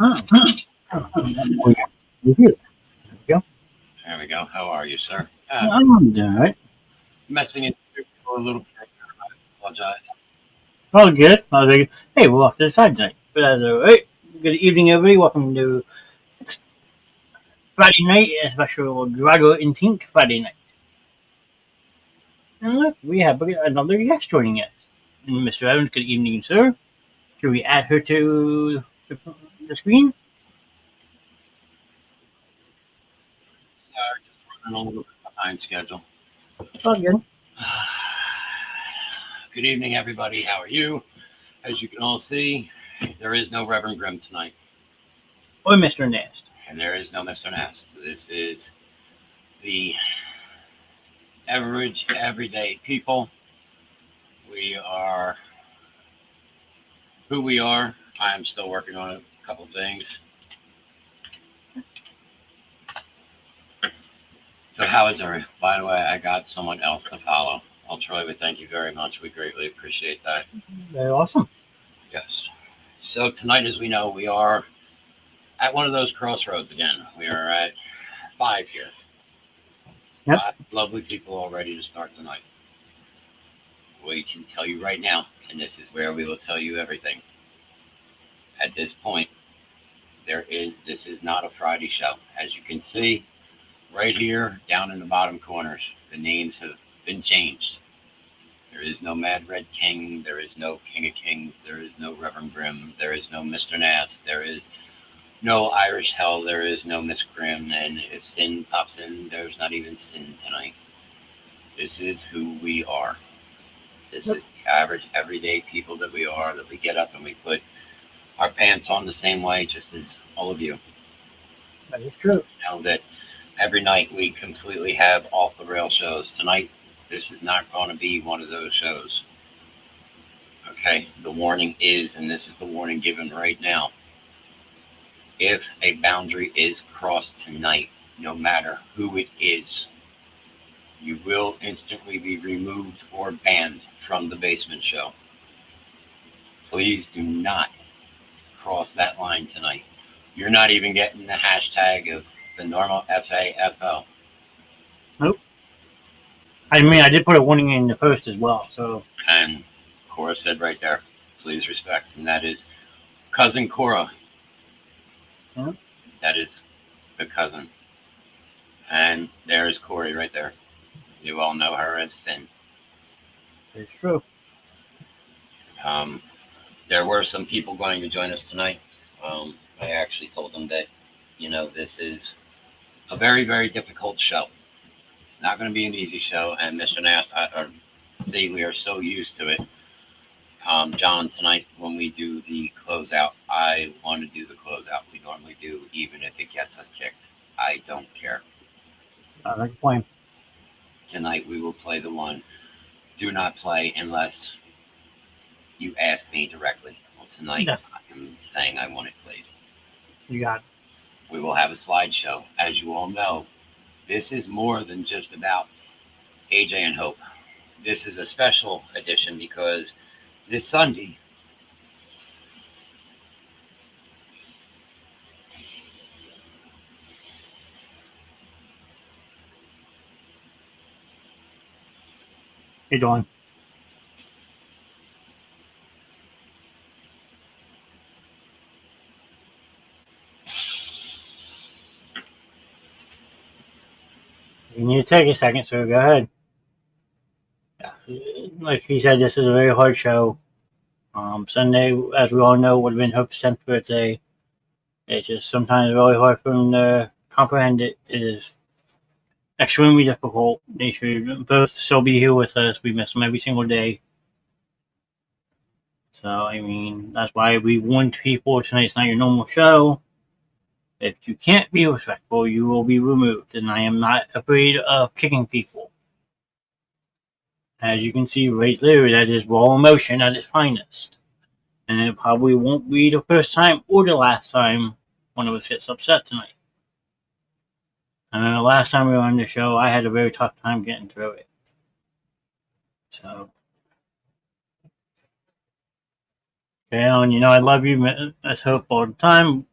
Oh, oh yeah. You do. There we go. There we go. How are you, sir? I'm doing all right. Messing in for a little bit. I apologize. It's all good. I was like, hey, we'll walk to the side tonight. But that's all right. Good evening, everybody. Welcome to Friday night, a special Drago and Tink Friday night. And look, we have another guest joining us. Mr. Evans, good evening, sir. Should we add her to the screen? Sorry, just running a little bit behind schedule. It's all good. Good evening, everybody. How are you? As you can all see, there is no Reverend Grimm tonight. Or Mr. Nast. And there is no Mr. Nast. This is the average, everyday people. We are who we are. I am still working on a couple things. So how is everyone? By the way, I got someone else to follow. Well, Troy, we thank you very much. We greatly appreciate that. They're awesome. Yes. So tonight, as we know, we are at one of those crossroads again. We are at 5 here. Yep. 5 lovely people all ready to start tonight. We can tell you right now, and this is where we will tell you everything. At this point, this is not a Friday show. As you can see, right here, down in the bottom corners, the names have been changed. There is no Mad Red King. There is no King of Kings. There is no Reverend Grimm. There is no Mr. Nast. There is no Irish Hell. There is no Miss Grimm. And if sin pops in, there's not even sin tonight. This is who we are. This is the average, everyday people that we are, that we get up and we put our pants on the same way, just as all of you. That is true. You know that every night we completely have off the rail shows. Tonight, this is not going to be one of those shows. Okay, the warning is, and this is the warning given right now. If a boundary is crossed tonight, no matter who it is, you will instantly be removed or banned from the basement show. Please do not cross that line tonight. You're not even getting the hashtag of the normal FAFL. Nope. I mean, I did put a warning in the post as well, so. And Cora said right there, please respect. And that is cousin Cora. Yeah. That is the cousin. And there's Corey right there. You all know her as Sin. It's true. There were some people going to join us tonight. I actually told them that, this is a very, very difficult show. It's not going to be an easy show. And Mr. Nast, we are so used to it. John, tonight when we do the closeout, I want to do the closeout. We normally do, even if it gets us kicked. I don't care. Sounds like a plan. Tonight we will play the one. Do not play unless you ask me directly. Well, tonight Yes. I am saying I want it played. You got it. We will have a slideshow. As you all know, this is more than just about AJ and Hope. This is a special edition because this Sunday, Hey, Dawn. You need to take a second, so go ahead. Yeah. Like he said, this is a very hard show. Sunday, as we all know, would have been Hope's 10th birthday. It's just sometimes really hard for them to comprehend it. It is extremely difficult. They should both still be here with us. We miss them every single day. So, I mean, that's why we warned people tonight's not your normal show. If you can't be respectful, you will be removed. And I am not afraid of kicking people. As you can see right there, that is raw emotion at its finest. And it probably won't be the first time or the last time one of us gets upset tonight. And the last time we were on the show, I had a very tough time getting through it. So, and I love you, Miss Hope, all the time.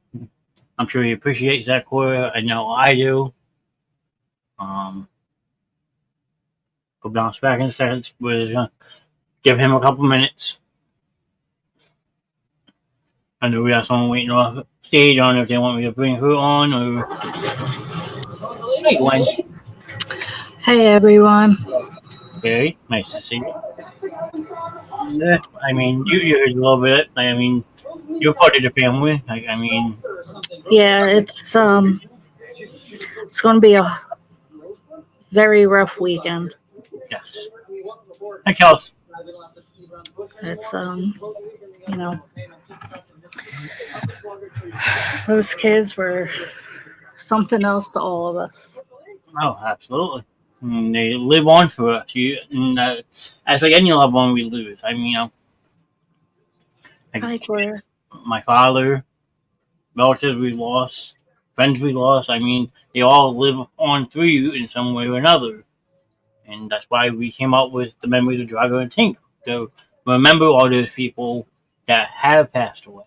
I'm sure he appreciates that, Cora. I know I do. We'll bounce back in a second. We're just gonna give him a couple minutes. I know we have someone waiting off stage on if they want me to bring her on or. Hey, Gwen. Hey everyone. Very nice to see you. Yeah, I mean, you heard a little bit. I mean, you're part of the family. I mean, Yeah, it's going to be a very rough weekend. yes. Hi, Kels. It's those kids were something else to all of us. Oh, absolutely. I mean, they live on for us. As like any loved one we lose. I mean, like Hi, Claire. my father, relatives we lost, friends we lost. I mean, they all live on through you in some way or another. And that's why we came up with the memories of Drago and Tink. To remember all those people that have passed away.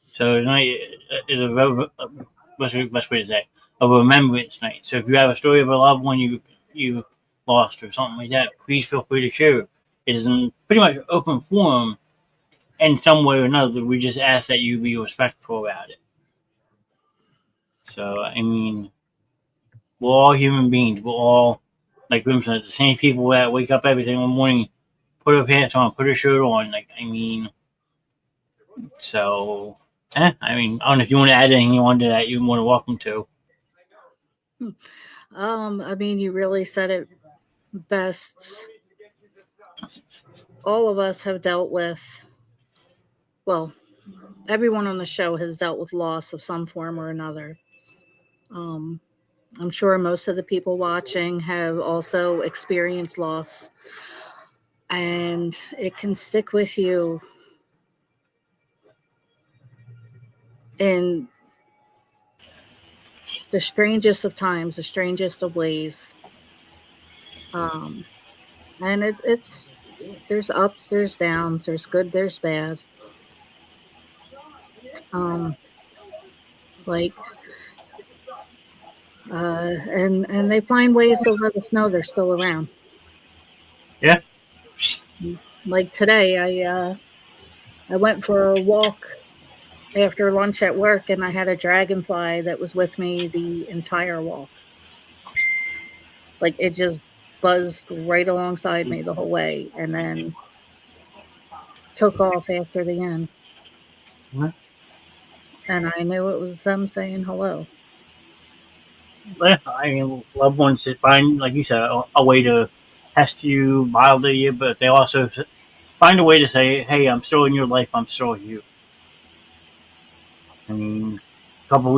So tonight is what's the best way to say, a remembrance night. So if you have a story of a loved one you lost or something like that, please feel free to share. It is in pretty much open forum in some way or another. We just ask that you be respectful about it. So I mean, we're all human beings. We're all like Grim said, the same people that wake up every single morning, put their pants on, put a shirt on. Like I mean, so. I mean, I don't know if you want to add anything onto that. You're more than welcome to. I mean, you really said it best. All of us have dealt with, well, everyone on the show has dealt with loss of some form or another. I'm sure most of the people watching have also experienced loss, and it can stick with you in the strangest of times, the strangest of ways. And it's there's ups, there's downs, there's good, there's bad. Um, like and they find ways to let us know they're still around. Yeah. Like today, I went for a walk after lunch at work, and I had a dragonfly that was with me the entire walk. Like it just buzzed right alongside me the whole way, and then took off after the end. Mm-hmm. And I knew it was them saying hello. Yeah, I mean, loved ones that find, like you said, a way to test you, bother you, but they also find a way to say, "Hey, I'm still in your life. I'm still you." I mean, a couple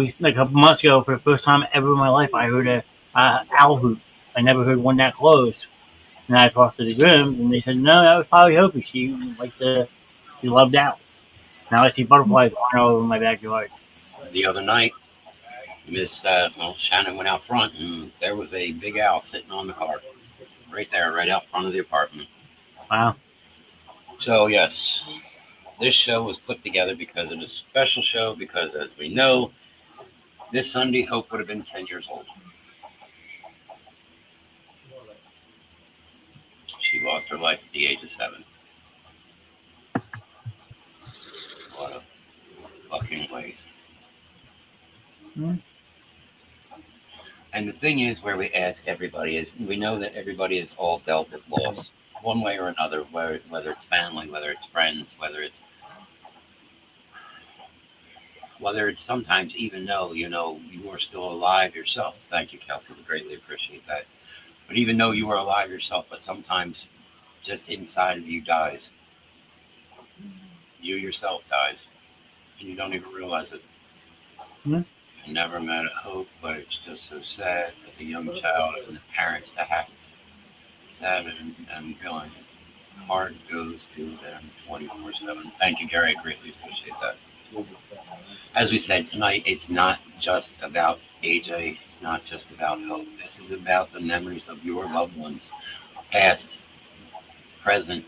months ago, for the first time ever in my life, I heard a owl hoot. I never heard one that close. And I talked to the grooms, and they said, "No, that was probably Hopi. She loved owls." Now I see butterflies flying all over my backyard. The other night, Shannon went out front, and there was a big owl sitting on the car, right there, right out front of the apartment. Wow. So yes, this show was put together because of a special show. Because as we know, this Sunday Hope would have been 10 years old. She lost her life at the age of 7. What a fucking waste. Mm-hmm. And the thing is, where we ask everybody is, we know that everybody has all dealt with loss, one way or another, whether it's family, whether it's friends, whether it's sometimes even though you are still alive yourself. Thank you, Kelsey. We greatly appreciate that. But even though you are alive yourself, but sometimes just inside of you dies. You yourself dies, and you don't even realize it. Hmm. I never met a hope, but it's just so sad as a young child and the parents to have it. Sad and going. Heart goes to them 24/7. Thank you, Gary. I greatly appreciate that. As we said tonight, it's not just about AJ. It's not just about hope. This is about the memories of your loved ones, past, present,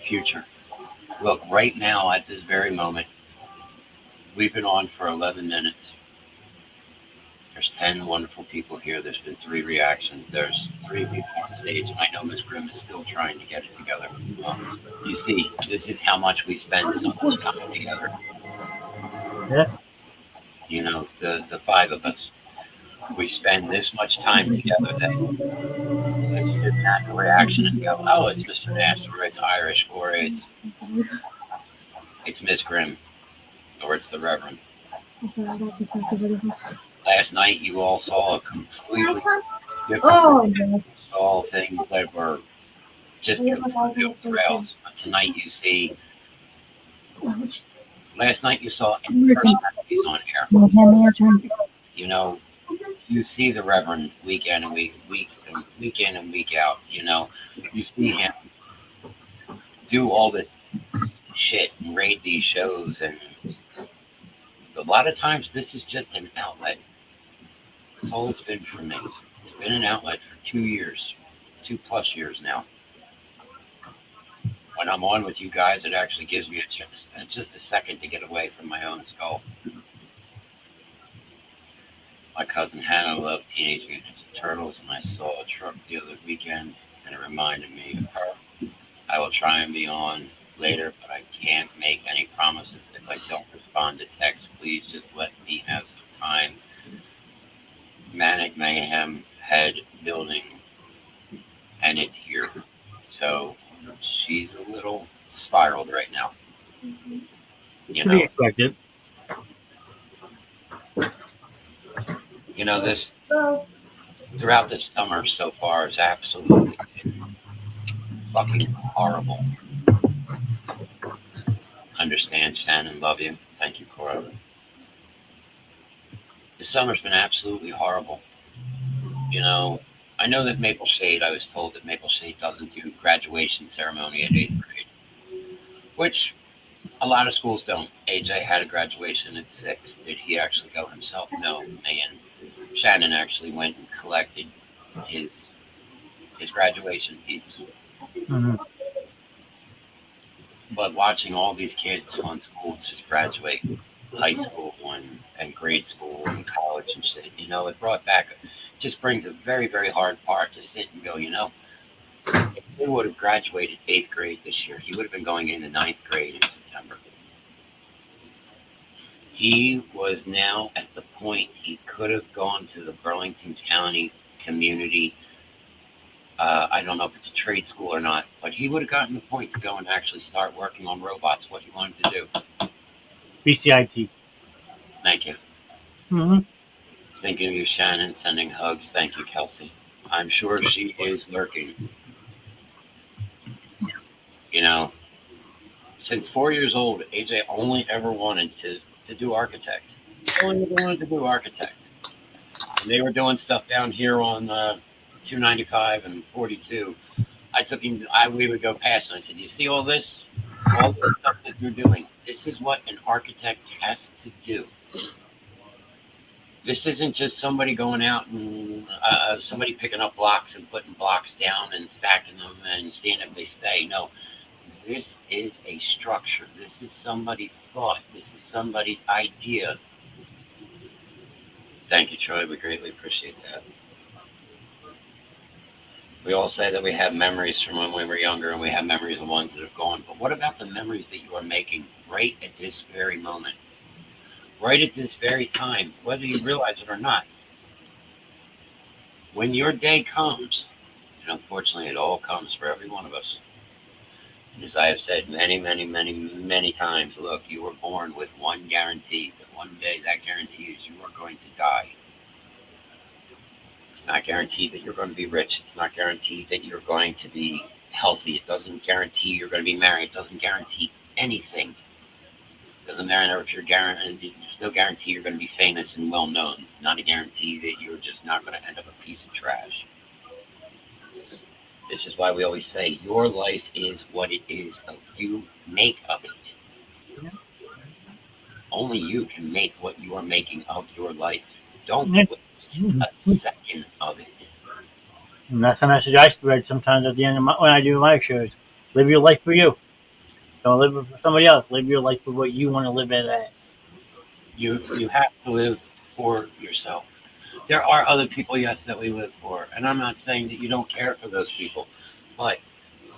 future. Look, right now at this very moment, we've been on for 11 minutes. There's 10 wonderful people here. There's been 3 reactions. There's 3 people on stage. I know Miss Grimm is still trying to get it together. You see, this is how much we spend so much time together. Yeah. You know, the 5 of us. We spend this much time together that it's just natural reaction and go, oh, it's Mr. Nash, or it's Irish, or it's Miss Grimm, or it's the Reverend. Last night you all saw a completely different saw things that were just completely rails. But tonight you see last night you saw personalities on here. You know, you see the Reverend week in and week in and week out, you know. You see him do all this shit and raid these shows, and a lot of times this is just an outlet. That's all it's been for me. It's been an outlet for 2 years, 2+ years now. When I'm on with you guys, it actually gives me just a second to get away from my own skull. My cousin Hannah loved Teenage Mutant Ninja Turtles, and I saw a truck the other weekend, and it reminded me of her. I will try and be on later, but I can't make any promises. If I don't respond to text, please just let me have some time. Manic Mayhem head building, and it's here. So she's a little spiraled right now. You Pretty know, expected. this throughout this summer so far is absolutely fucking horrible. Understand, Shannon, love you. Thank you, Cora. This summer's been absolutely horrible. I know that Maple Shade, I was told that Maple Shade doesn't do graduation ceremony at 8th grade, which a lot of schools don't. AJ had a graduation at 6th. Did he actually go himself? No. And Shannon actually went and collected his graduation piece. Mm-hmm. But watching all these kids on school just graduate high school and grade school and college and shit, it brought back, just brings a very, very hard part to sit and go, if he would have graduated 8th grade this year, he would have been going into 9th grade in September. He was now at the point he could have gone to the Burlington County Community. I don't know if it's a trade school or not, but he would have gotten the point to go and actually start working on robots, what he wanted to do. BCIT. Thank you. Mm-hmm. Thinking of you, Shannon, sending hugs. Thank you, Kelsey. I'm sure she is lurking. Since 4 years old, AJ only ever wanted to do architect. Only ever wanted to do architect. And they were doing stuff down here on 295 and 42. I took him. We would go past, and I said, "You see all this? All the stuff that you're doing. This is what an architect has to do. This isn't just somebody going out and somebody picking up blocks and putting blocks down and stacking them and seeing if they stay. No, this is a structure. This is somebody's thought. This is somebody's idea." Thank you, Troy. We greatly appreciate that. We all say that we have memories from when we were younger and we have memories of ones that have gone. But what about the memories that you are making right at this very moment? Right at this very time, whether you realize it or not. When your day comes, and unfortunately it all comes for every one of us, and as I have said many, many, many, many times, look, you were born with one guarantee, that one day that guarantee is you are going to die. It's not guaranteed that you're going to be rich. It's not guaranteed that you're going to be healthy. It doesn't guarantee you're going to be married. It doesn't guarantee anything. Doesn't matter if you're guaranteed. There's no guarantee you're going to be famous and well known. It's not a guarantee that you're just not going to end up a piece of trash. This is why we always say your life is what it is. You make of it. Only you can make what you are making of your life. Don't waste a second of it. And that's a message I spread sometimes at the end of when I do my shows. Live your life for you. Don't live it for somebody else. Live your life for what you want to live it as. You have to live for yourself. There are other people, yes, that we live for, and I'm not saying that you don't care for those people, but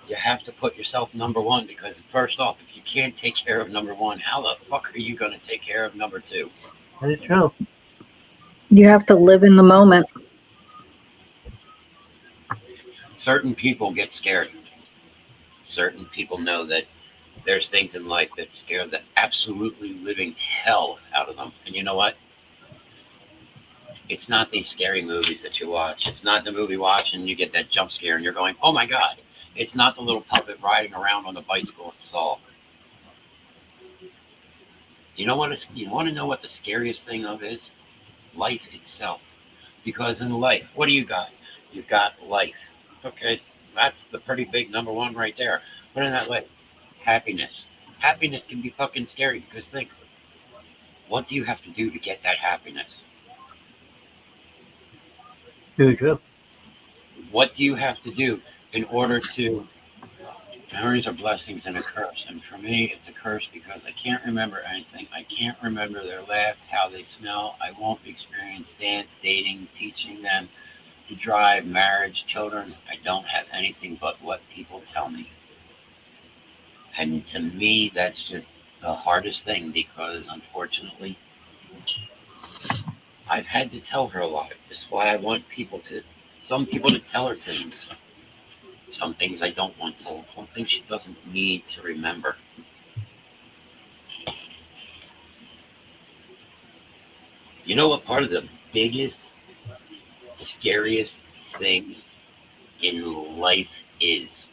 you have to put yourself number one, because first off, if you can't take care of number one, how the fuck are you going to take care of number two? That is true. You have to live in the moment. Certain people get scared. Certain people know that there's things in life that scare the absolutely living hell out of them. And you know what? It's not these scary movies that you watch. It's not the movie watch and you get that jump scare and you're going, oh my God. It's not the little puppet riding around on the bicycle in Saw. You want to know what the scariest thing of is? Life itself. Because in life, what do you got? You've got life. Okay, that's the pretty big number one right there. Put in that way. Happiness. Happiness can be fucking scary, because think, what do you have to do to get that happiness? Very true. What do you have to do in order to? Memories are blessings and a curse. And for me, it's a curse because I can't remember anything. I can't remember their laugh, how they smell. I won't experience dance, dating, teaching them to drive, marriage, children. I don't have anything but what people tell me. And to me, that's just the hardest thing, because unfortunately, I've had to tell her a lot. That's why I want some people to tell her things. Some things I don't want told. Some things she doesn't need to remember. You know what part of the biggest, scariest thing in life is?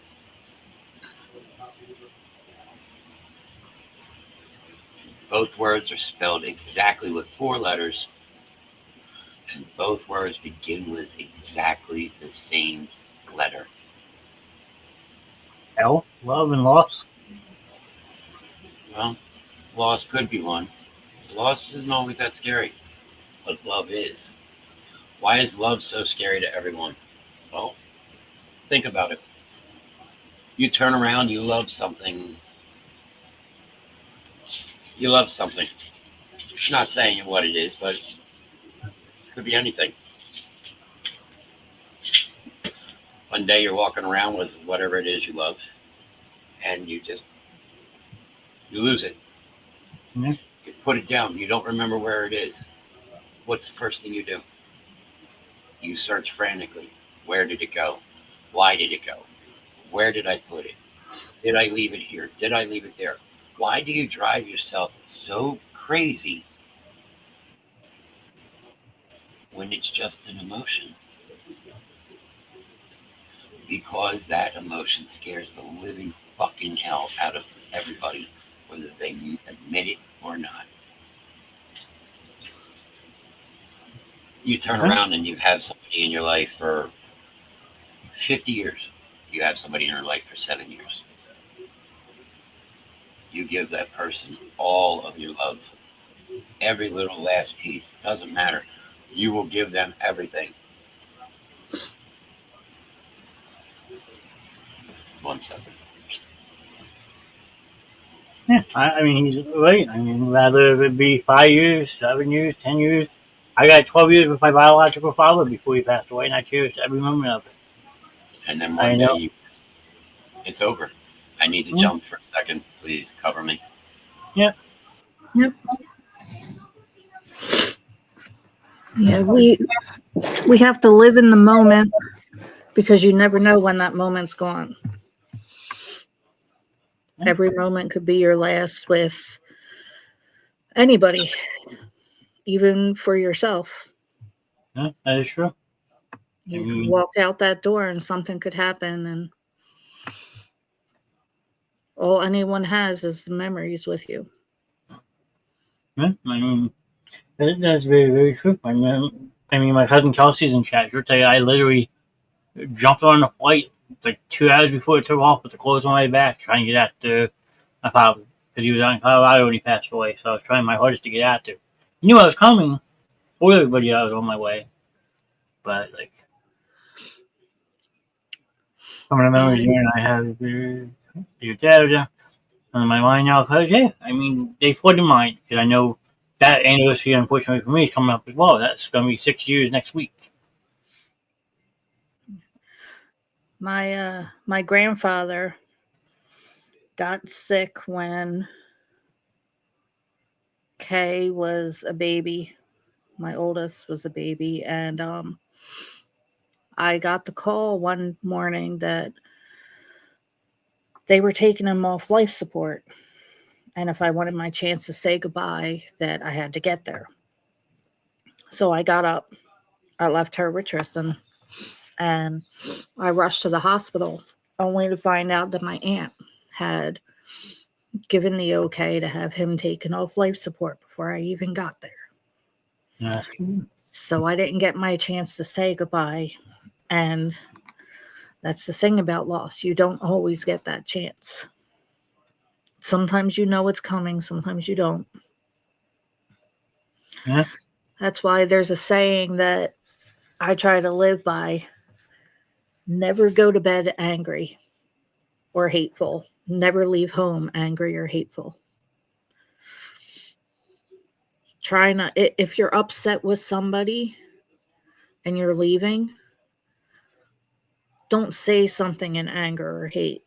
Both words are spelled exactly with 4 letters, and both words begin with exactly the same letter. Hell, love, and loss. Well, loss could be one. Loss isn't always that scary, but love is. Why is love so scary to everyone? Well, think about it. You turn around, you love something. You love something. Not saying what it is, but it could be anything. One day you're walking around with whatever it is you love, and you lose it. Yeah. You put it down. You don't remember where it is. What's the first thing you do? You search frantically. Where did it go? Why did it go? Where did I put it? Did I leave it here? Did I leave it there? Why do you drive yourself so crazy when it's just an emotion? Because that emotion scares the living fucking hell out of everybody, whether they admit it or not. You turn around and you have somebody in your life for 50 years. You have somebody in your life for 7 years. You give that person all of your love. Every little last piece. Doesn't matter. You will give them everything. 1 second. Yeah, I mean, he's right. I mean, rather it be 5 years, 7 years, 10 years. I got 12 years with my biological father before he passed away, and I cherish every moment of it. And then I one know. day it's over. I need to jump for a second. Please cover me. Yeah. Yep. Yeah, we have to live in the moment, because you never know when that moment's gone. Every moment could be your last with anybody, even for yourself. Yeah, that is true. You could walk out that door and something could happen, and All anyone has is the memories with you. Yeah, I mean, that's very, very true. I mean, my cousin Kelsey's in chat. She'll tell you I literally jumped on a flight like 2 hours before it took off with the clothes on my back, trying to get out to my father because he was out in Colorado when he passed away. So I was trying my hardest to get out there. He knew I was coming. Told everybody I was on my way, but like some of the memories you and I have, your dad on my mind now. Because yeah, I mean they flooded mine because I know that anniversary, unfortunately for me, is coming up as well. That's going to be 6 years next week. My grandfather got sick when Kay was a baby. My oldest was a baby, and I got the call one morning that they were taking him off life support, and if I wanted my chance to say goodbye, that I had to get there. So I got up, I left her with Tristan, and I rushed to the hospital, only to find out that my aunt had given the okay to have him taken off life support before I even got there. Yeah. So I didn't get my chance to say goodbye. And that's the thing about loss. You don't always get that chance. Sometimes you know it's coming, sometimes you don't. Yeah. That's why there's a saying that I try to live by: never go to bed angry or hateful. Never leave home angry or hateful. Try not, if you're upset with somebody and you're leaving, don't say something in anger or hate,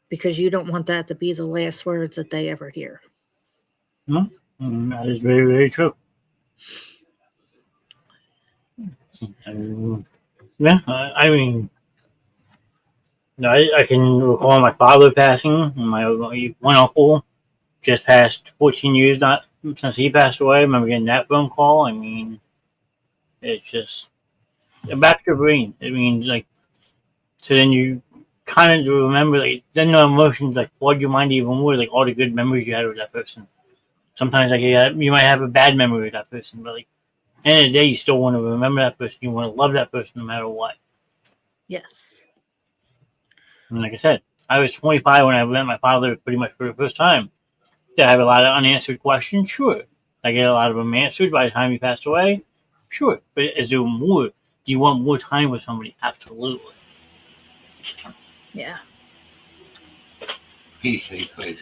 because you don't want that to be the last words that they ever hear. That is very, very true. Yeah, I mean, I can recall my father passing, and my one uncle just passed 14 years not since he passed away. I remember getting that phone call. I mean, it's just back to your brain. I mean, like, so then you kind of remember, like, then the emotions like flood your mind even more, like all the good memories you had with that person. Sometimes, like, you might have a bad memory with that person, but like, at the end of the day, you still want to remember that person. You want to love that person no matter what. Yes. And like I said, I was 25 when I met my father pretty much for the first time. Did I have a lot of unanswered questions? Sure. I get a lot of them answered by the time he passed away? Sure. But is there more? Do you want more time with somebody? Absolutely. Yeah. Peace, please.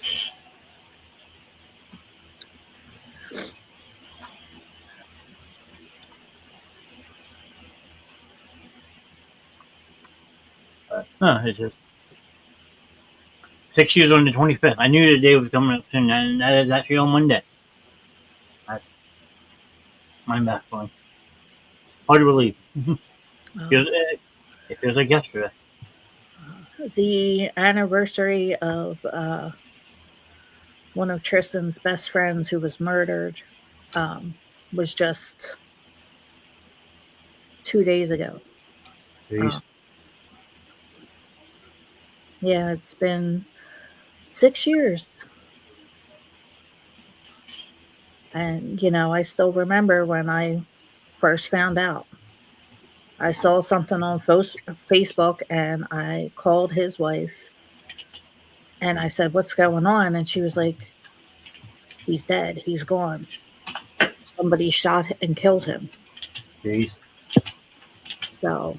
It's just 6 years on the 25th. I knew the day was coming up soon, and that is actually on Monday. That's my backbone. Hard to believe. It feels like yesterday. The anniversary of one of Tristan's best friends who was murdered was just 2 days ago. Yeah, it's been 6 years. And, I still remember when I first found out. I saw something on Facebook, and I called his wife and I said, "What's going on?" And she was like, "He's dead. He's gone. Somebody shot and killed him." Jeez. So,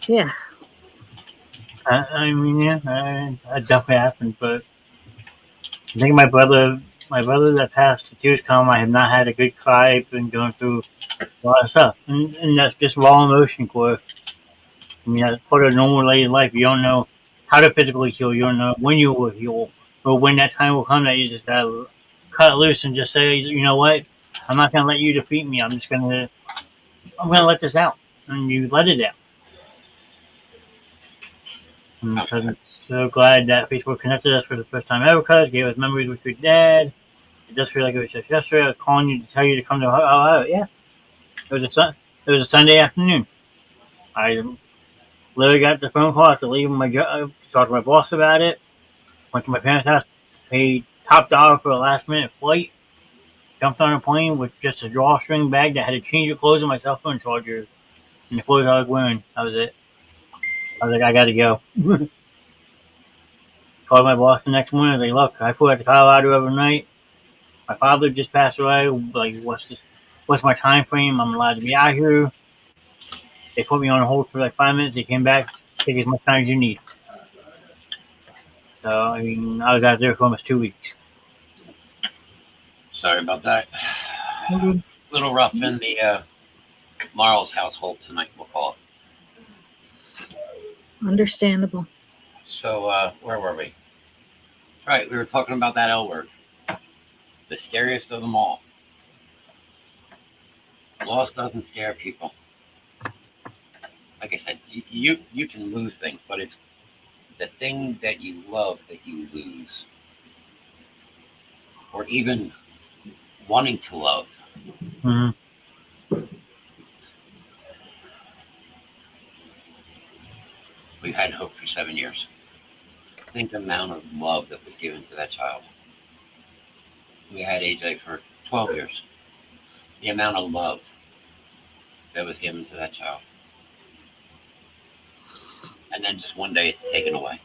yeah. I mean, yeah, that definitely happened. But I think my brother that passed, the tears come. I have not had a good cry. I've been going through a lot of stuff, and that's just raw emotion core. I mean, that's part of normal lady life. You don't know how to physically heal. You don't know when you will heal, or when that time will come that you just gotta cut it loose and just say, you know what, I'm not gonna let you defeat me. I'm gonna let this out, and you let it out. Because I'm so glad that Facebook connected us for the first time ever. Because gave us memories with your dad. It does feel like it was just yesterday. I was calling you to tell you to come to. Oh, yeah. It was a Sunday afternoon. I Literally got the phone call after leaving my job to talk to my boss about it. Went to my parents' house, paid top dollar for a last minute flight, jumped on a plane with just a drawstring bag that had a change of clothes and my cell phone charger and the clothes I was wearing. That was it. I was like, I gotta go. Called my boss the next morning. I was like, look, I flew out to Colorado overnight. My father just passed away. Like, what's my time frame? I'm allowed to be out here. They put me on hold for like 5 minutes. They came back, take as much time as you need. So, I mean, I was out there for almost 2 weeks. Sorry about that. Mm-hmm. Little rough in the Marl's household tonight, we'll call it. Understandable. So, where were we? Right, we were talking about that L word. The scariest of them all. Loss doesn't scare people. Like I said, you can lose things, but it's the thing that you love that you lose. Or even wanting to love. Mm-hmm. We've had hope for 7 years. Think the amount of love that was given to that child. We had AJ for 12 years. The amount of love that was given to that child. And then just one day it's taken away.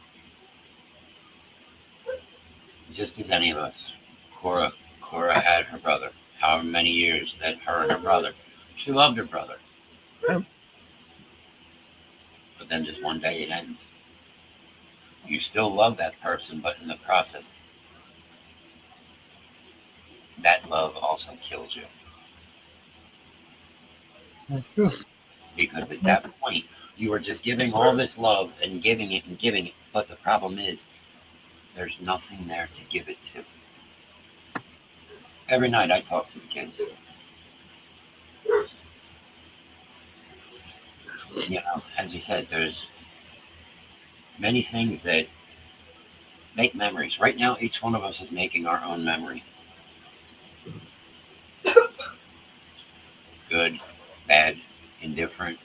Just as any of us. Cora had her brother. However many years that her and her brother. She loved her brother. Yep. But then just one day it ends. You still love that person, but in the process, that love also kills you. That's true. Because at that point, you are just giving all this love and giving it and giving it. But the problem is, there's nothing there to give it to. Every night I talk to the kids. You know, as you said, there's many things that make memories. Right now, each one of us is making our own memory. Good, bad, indifferent.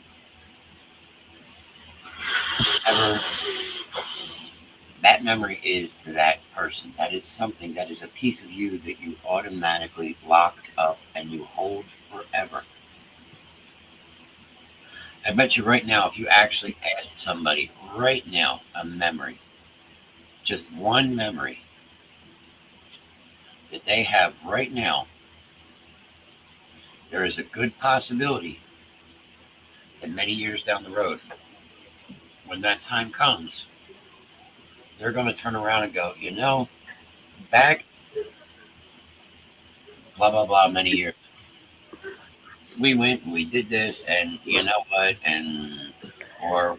Whatever that memory is to that person, that is something that is a piece of you that you automatically locked up and you hold forever. I bet you right now, if you actually asked somebody right now a memory, just one memory that they have right now, there is a good possibility that many years down the road, when that time comes, they're going to turn around and go, you know, back blah, blah, blah, many years, we went and we did this, and you know what, and, or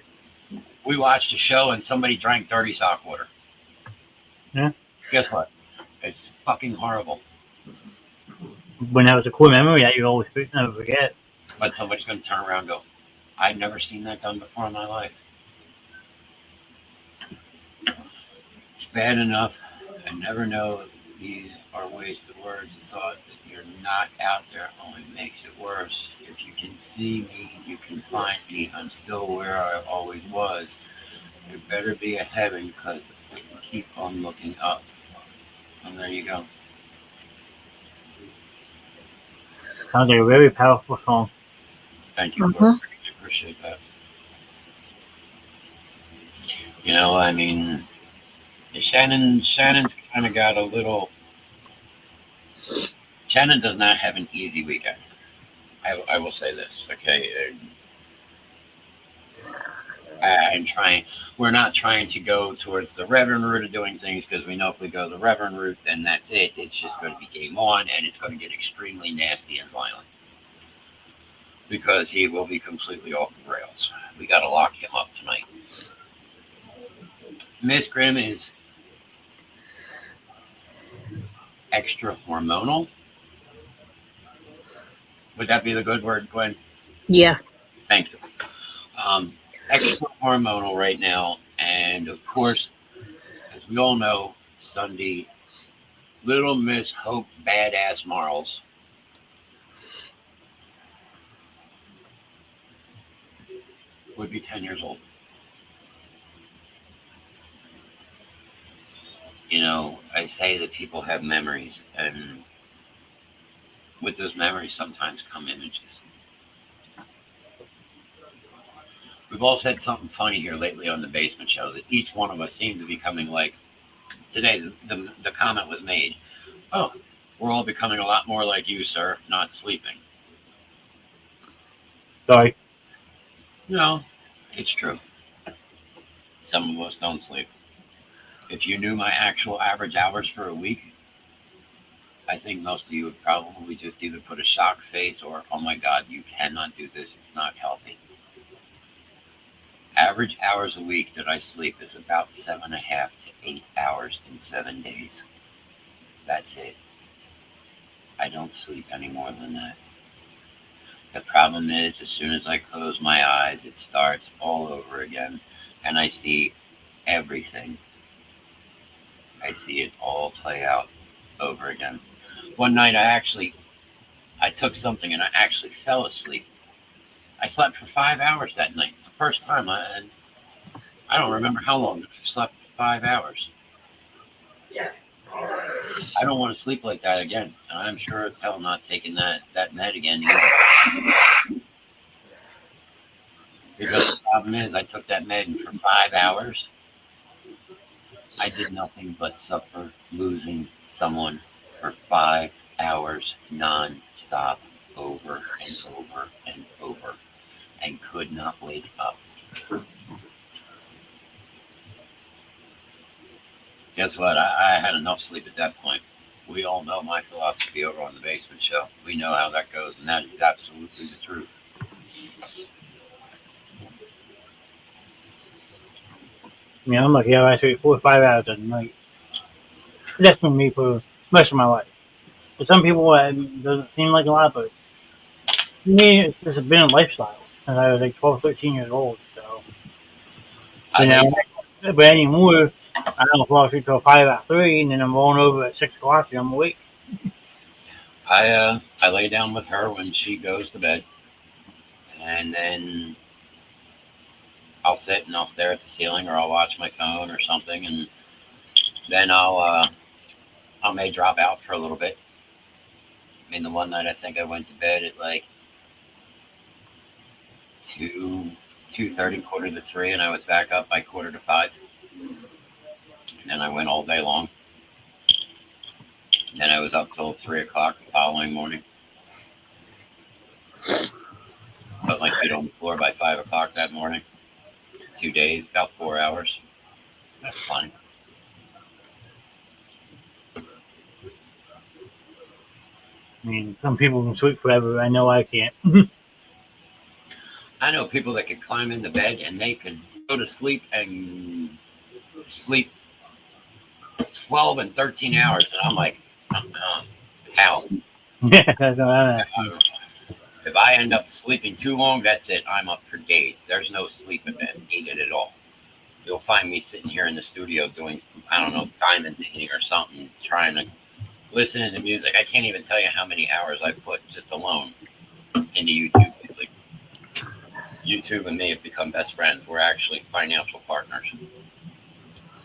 we watched a show and somebody drank dirty sock water. Yeah. Guess what? It's fucking horrible. When that was a cool memory that you always never forget. But somebody's going to turn around and go, I've never seen that done before in my life. It's bad enough. I never know these are wasted words. The thought that you're not out there only makes it worse. If you can see me, you can find me. I'm still where I always was. There better be a heaven because we can keep on looking up. And there you go. Sounds like a very powerful song. Thank you for it. I appreciate that. You know, I mean, Shannon's kind of got a little. Shannon does not have an easy weekend. I will say this, okay? I'm trying. We're not trying to go towards the Reverend route of doing things because we know if we go the Reverend route, then that's it. It's just going to be game on, and it's going to get extremely nasty and violent because he will be completely off the rails. We got to lock him up tonight. Miss Grimm is extra hormonal. Would that be the good word, Gwen? Yeah. Thank you. Extra hormonal right now, and of course, as we all know, Sunday, Little Miss Hope Badass Marls would be 10 years old. I say that people have memories, and with those memories sometimes come images. We've all said something funny here lately on the basement show that each one of us seemed to be becoming like. Today, the comment was made, oh, we're all becoming a lot more like you, sir, not sleeping. Sorry. No, it's true. Some of us don't sleep. If you knew my actual average hours for a week, I think most of you would probably just either put a shocked face or, oh my God, you cannot do this. It's not healthy. Average hours a week that I sleep is about 7.5 to 8 hours in 7 days. That's it. I don't sleep any more than that. The problem is, as soon as I close my eyes, it starts all over again, and I see everything. I see it all play out over again. One night, I took something and I actually fell asleep. I slept for 5 hours that night. It's the first time I don't remember how long I slept 5 hours. I don't want to sleep like that again. And I'm sure as hell not taking that med again either. Because the problem is, I took that med and for 5 hours, I did nothing but suffer losing someone for 5 hours non-stop over and over and over and could not wake up. Guess what? I had enough sleep at that point. We all know my philosophy over on the basement show. We know how that goes, and that is absolutely the truth. I mean, I'm lucky I sleep 4 or 5 hours a night. That's been me for most of my life. For some people, it doesn't seem like a lot, but for me, it's just been a lifestyle since I was like 12, 13 years old. So, I you know, lay, but anymore, I don't fall asleep till 5 at 3, and then I'm rolling over at 6 o'clock and I'm awake. I lay down with her when she goes to bed, and then I'll sit and I'll stare at the ceiling, or I'll watch my phone or something, and then I may drop out for a little bit. I mean, the one night I think I went to bed at like 2:30, 2:45, and I was back up by 4:45. And then I went all day long. And then I was up till 3 o'clock the following morning. Put my feet on the floor by 5 o'clock that morning. 2 days, about 4 hours. That's fine. I mean, some people can sleep forever. I know I can't. I know people that could climb into bed and they could go to sleep and sleep 12 and 13 hours. And I'm like, how? Yeah, that's what I'm asking. If I end up sleeping too long, that's it. I'm up for days. There's no sleep in bed needed at all. You'll find me sitting here in the studio doing, I don't know, diamond painting or something, trying to listen to music. I can't even tell you how many hours I put just alone into YouTube lately. YouTube and me have become best friends. We're actually financial partners.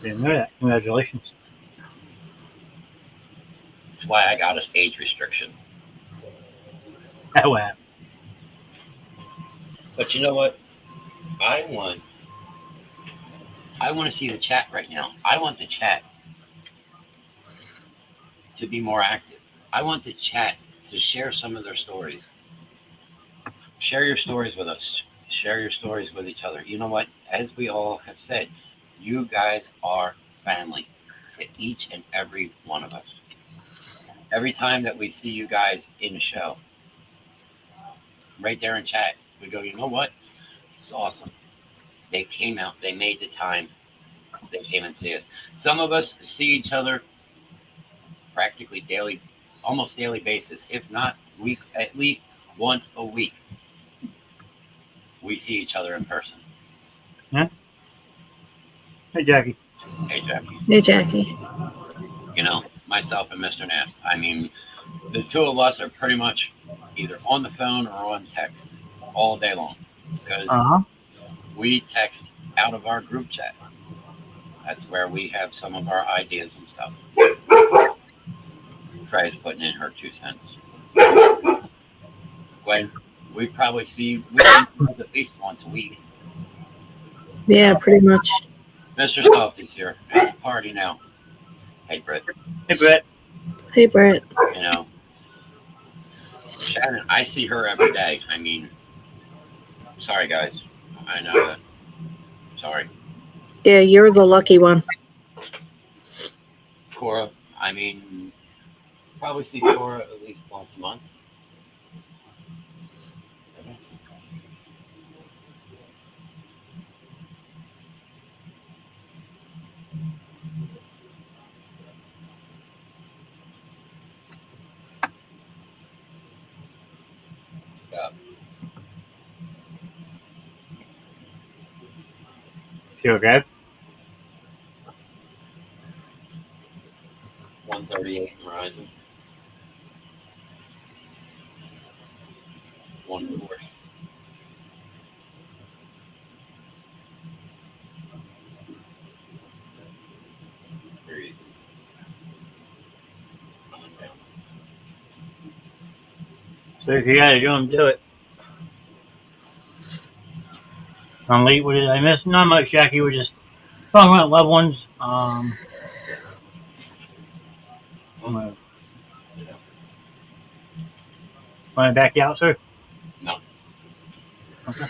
Didn't know that. Congratulations. That's why I got us age restriction. That will happen. But you know what? I want to see the chat right now. I want the chat to be more active. I want the chat to share some of their stories. Share your stories with us. Share your stories with each other. You know what? As we all have said, you guys are family to each and every one of us. Every time that we see you guys in the show, right there in chat, we go, you know what? It's awesome. They came out, they made the time, they came and see us. Some of us see each other practically daily, almost daily basis, if not week, at least once a week. We see each other in person. Yeah. Hey, Jackie. Hey, Jackie. Hey, Jackie. You know, myself and Mr. Nast. I mean, the two of us are pretty much either on the phone or on text all day long because Uh huh. we text out of our group chat. That's where we have some of our ideas and stuff. Trey's putting in her 2 cents. Gwen, we see at least once a week. Yeah, pretty much. Mr. Softy's here. It's a party now. Hey, Britt. Hey, Brett. Hey, Brett. You know, Shannon, I see her every day. I mean, sorry, guys. I know that. Sorry. Yeah, you're the lucky one. Cora, I mean, probably see Cora at least once a month. Yeah. You okay? 138 Horizon. 140. Breathe. Coming down. So if you gotta do them, do it. I'm late. What did I miss? Not much, Jackie. We're just talking about loved ones. I'm gonna want to back you out, sir? No. Okay.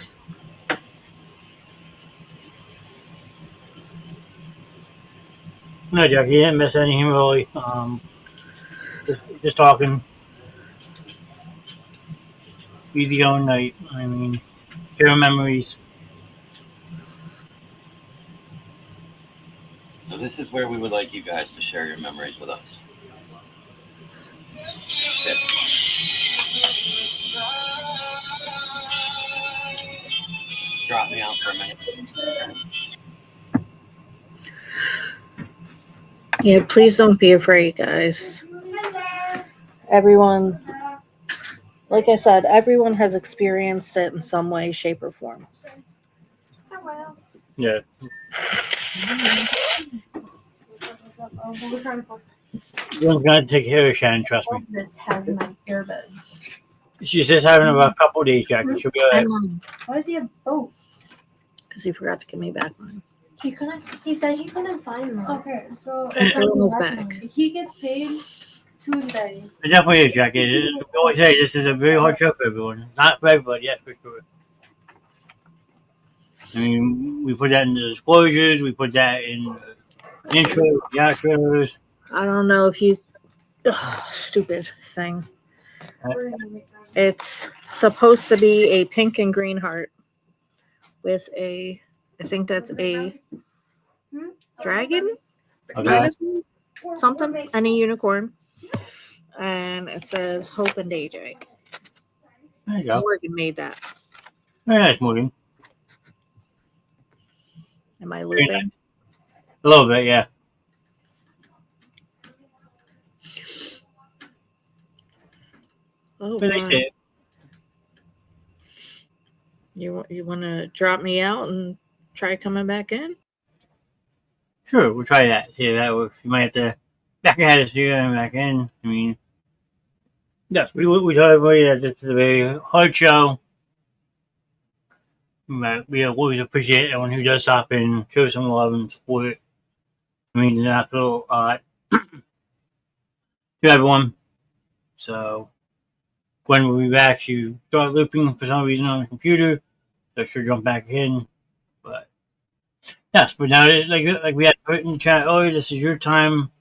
No, Jackie, you didn't miss anything really. Just talking. Easy going night. I mean, share memories. So this is where we would like you guys to share your memories with us. Sit. Drop me out for a minute. Yeah, please don't be afraid, guys. Everyone, like I said, everyone has experienced it in some way, shape, or form. Yeah. Everyone's gonna take care of Shannon, trust me. This has my earbuds. She's just having about a couple days, Jackie. She'll be alright. Why does he have both? Because he forgot to give me back mine. He couldn't. He said he couldn't find them. Okay, so Throw in his bag. he gets paid Tuesday. It definitely is, Jackie. We always say this is a very hard show for everyone. Not for everybody, yes, for sure. I mean, we put that in the disclosures. We put that in the intro, the outros. I don't know if you. Stupid thing. It's supposed to be a pink and green heart with a. I think that's a dragon. Okay. Something. Any unicorn. And it says Hope and AJ. There you go. Morgan made that. Very nice, Morgan. Am I Very looping? A little bit, yeah. Oh, But they say it. You want to drop me out and try coming back in? Sure, we'll try that. See if that works. You might have to back ahead of you and back in. I mean, yes, we tell everybody that this is a very hard show. But we always appreciate everyone who does stop in, show some love and support. I mean, it's not a lot to everyone. So, Gwen will be back. She started looping for some reason on the computer, so she'll jump back in. But yes, but now, like we had put in the chat earlier, this is your time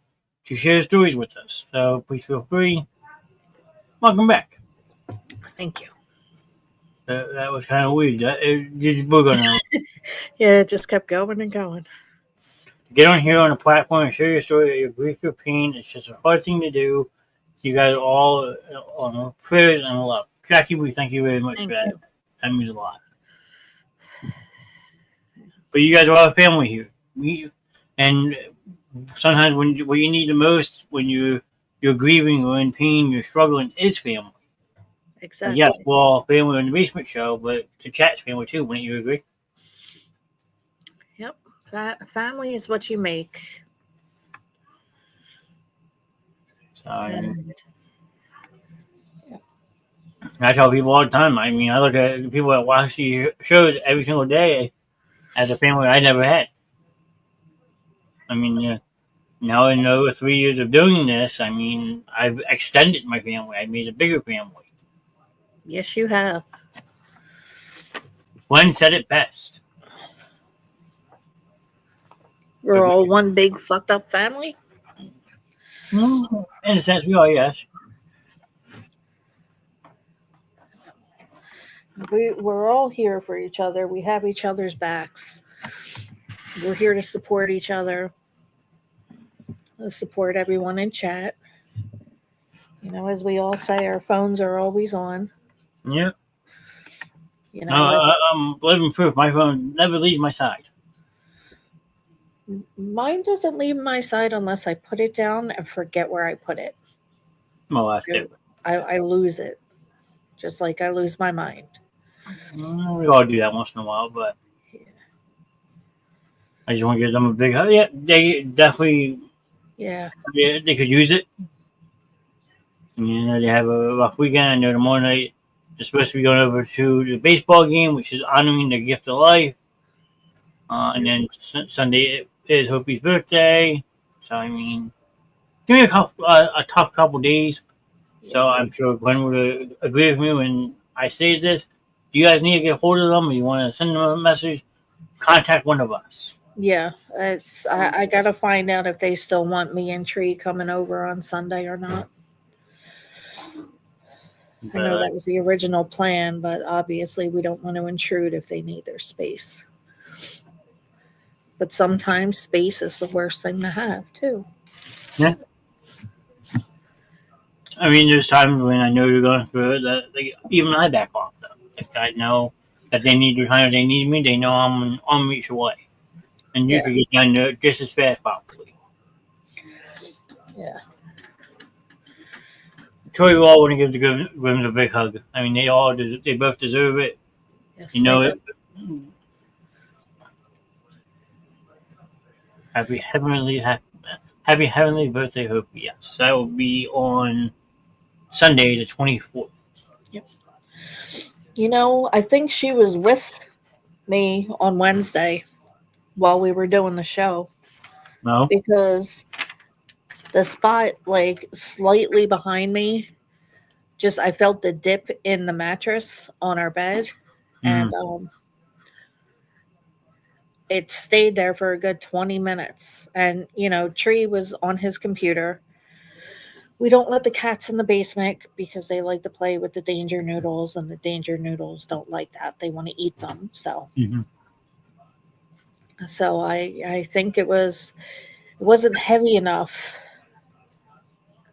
to share stories with us. So please feel free. Welcome back. Thank you. That was kind of weird. Did you boog on that? Yeah, it just kept going and going. Get on here on the platform and share your story, your grief, your pain. It's just a hard thing to do. You guys are all on prayers and love. Jackie, we thank you very much Thank for that. you. That means a lot. But you guys are all family here. And sometimes what you need the most when you're grieving or in pain, you're struggling, is family. Exactly. Yes, we're all family on the basement show, but the chat's family too. Wouldn't you agree? Yep. Family is what you make. So I mean, And I tell people all the time. I mean, I look at the people that watch these shows every single day as a family I never had. I mean, now in over 3 years of doing this, I mean, I've extended my family. I made a bigger family. yes, you have. Glenn said it best. We're all one big fucked up family. In a sense, we are, yes. We're all here for each other. We have each other's backs. We're here to support each other. Support everyone in chat. You know, as we all say, our phones are always on. Yeah. You No, know, I'm living proof. My phone never leaves my side. mine doesn't leave my side unless I put it down and forget where I put it. Well, that's it. I lose it, just like I lose my mind. We all do that once in a while, but Yeah. I just want to give them a big hug. Yeah, they definitely Yeah. they could use it. You know, they have a rough weekend. I know tomorrow night they're supposed to be going over to the baseball game, which is honoring their gift of life. And then Sunday is Hopi's birthday. So, I mean, give me a tough couple days. So, I'm sure Glenn would agree with me when I say this. Do you guys need to get a hold of them or you want to send them a message? Contact one of us. Yeah, it's I gotta find out if they still want me and Tree coming over on Sunday or not. I know that was the original plan, but obviously we don't want to intrude if they need their space. But sometimes space is the worst thing to have, too. Yeah. I mean, there's times when I know they're going through it that even I back off them. If I know that they need the time or they need me, they know I'm on reach away. And you could get done there just as fast, probably. Yeah. Troy, we all want to give the Grims a big hug. I mean, they both deserve it. Yes, You know it. Happy heavenly birthday, Hope. Yes, that will be on Sunday, the 24th. Yep. You know, I think she was with me on Wednesday while we were doing the show. No, because the spot like slightly behind me, just I felt the dip in the mattress on our bed, and it stayed there for a good 20 minutes. And you know, Tree was on his computer. We don't let the cats in the basement because they like to play with the danger noodles, and the danger noodles don't like that. They want to eat them. So I think it wasn't heavy enough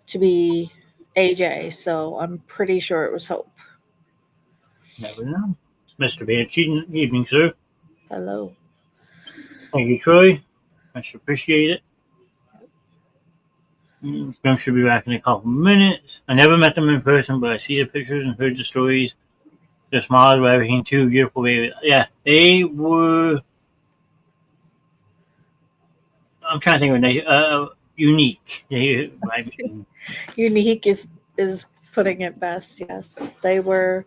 to be AJ, so I'm pretty sure it was Hope. never know. Mr. Banshee, evening, sir. Hello. Thank you, Troy. Much appreciate it. Grim should be back in a couple minutes. I never met them in person, but I see the pictures and heard the stories. Their smiles were everything too beautiful, baby. Yeah, they were. I'm trying to think of unique. I mean, Unique is putting it best. Yes, they were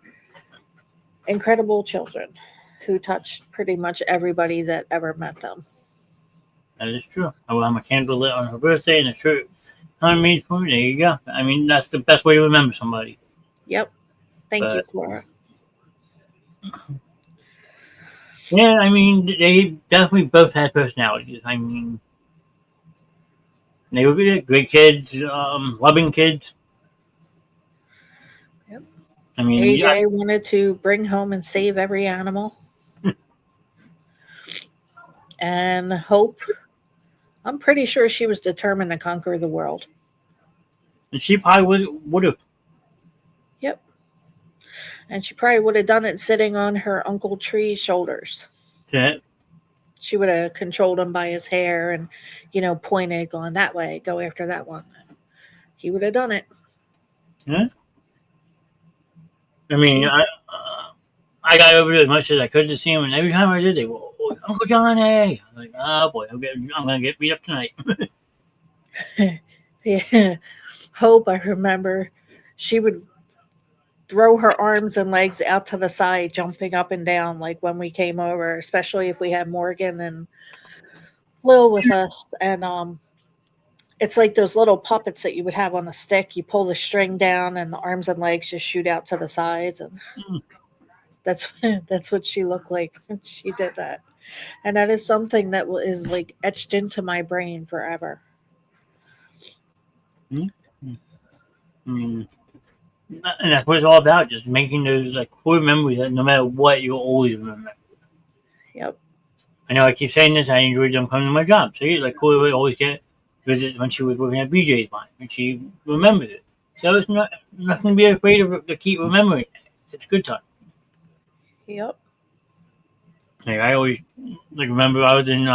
incredible children who touched pretty much everybody that ever met them. that is true. I will have my candle lit on her birthday and a shirt on me for me. There you go. I mean, that's the best way to remember somebody. Yep. Thank you, Cora. Yeah, I mean, they definitely both had personalities. I mean, they were great kids, loving kids. Yep. I mean, AJ wanted to bring home and save every animal. And Hope, I'm pretty sure she was determined to conquer the world. And she probably would have. Yep. And she probably would have done it sitting on her Uncle Tree's shoulders. Yeah. She would have controlled him by his hair and, you know, pointed, going that way, go after that one. He would have done it. Yeah. I mean, I got over it as much as I could to see him, and every time I did, they were Uncle Johnny. I'm like, oh boy, I'm gonna get beat up tonight. Yeah. Hope I remember she would throw her arms and legs out to the side, jumping up and down, like when we came over, especially if we had Morgan and Lil with us. And it's like those little puppets that you would have on a stick. You pull the string down, and the arms and legs just shoot out to the sides, and that's that's what she looked like when she did that. And that is something that is like etched into my brain forever. Mm. And that's what it's all about, just making those like core memories that no matter what, you'll always remember. Yep. I know I keep saying this, I enjoyed them coming to my job. So like Corey would always get visits when she was working at BJ's mine, and she remembered it. So it's not nothing to be afraid of to keep remembering it. It's a good time. Yep. Like I always like remember I was in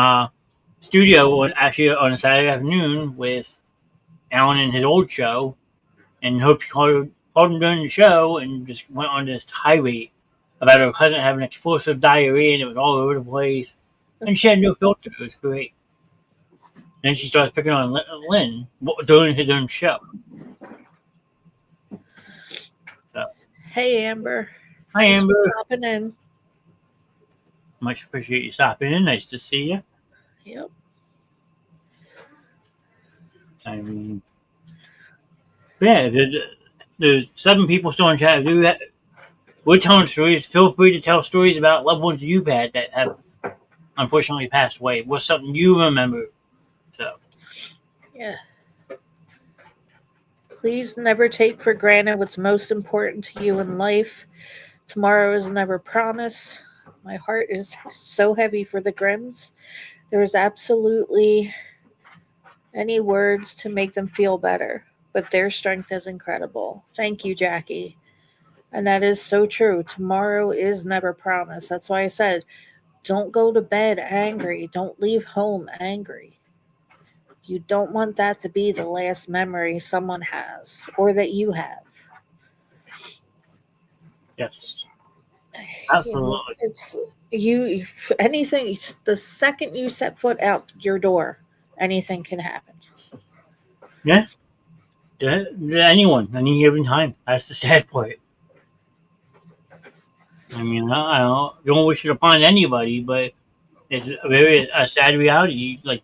studio actually on a Saturday afternoon with Alan and his old show, and Hope called him during the show and just went on this tirade about her cousin having explosive diarrhea and it was all over the place. And she had no filter. It was great. Then she starts picking on Lynn during his own show. So, Hey, Amber. hi, Thanks Amber. for popping in. Much appreciate you stopping in. Nice to see you. Yep. I mean, yeah, there's 7 people still in chat. Do that. We're telling stories. Feel free to tell stories about loved ones you've had that have unfortunately passed away. What's something you remember? So, Yeah. Please never take for granted what's most important to you in life. Tomorrow is never promised. My heart is so heavy for the Grims. There is absolutely any words to make them feel better, but their strength is incredible. Thank you, Jackie. And that is so true. Tomorrow is never promised. That's why I said, don't go to bed angry. Don't leave home angry. You don't want that to be the last memory someone has or that you have. yes, You know, absolutely. it's you anything the second you set foot out your door, anything can happen. Yeah, to anyone, any given time. That's the sad part. I mean, I don't wish it upon anybody, but it's a sad reality. Like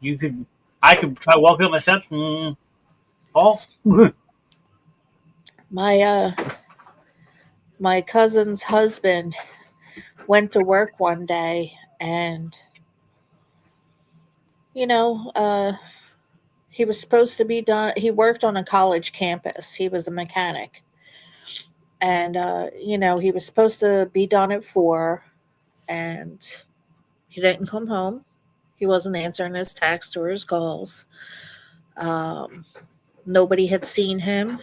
I could try walking up my steps and fall. My my cousin's husband went to work one day and you know, he was supposed to be done. He worked on a college campus. He was a mechanic. And, he was supposed to be done at 4, and he didn't come home. He wasn't answering his texts or his calls. Um, Nobody had seen him.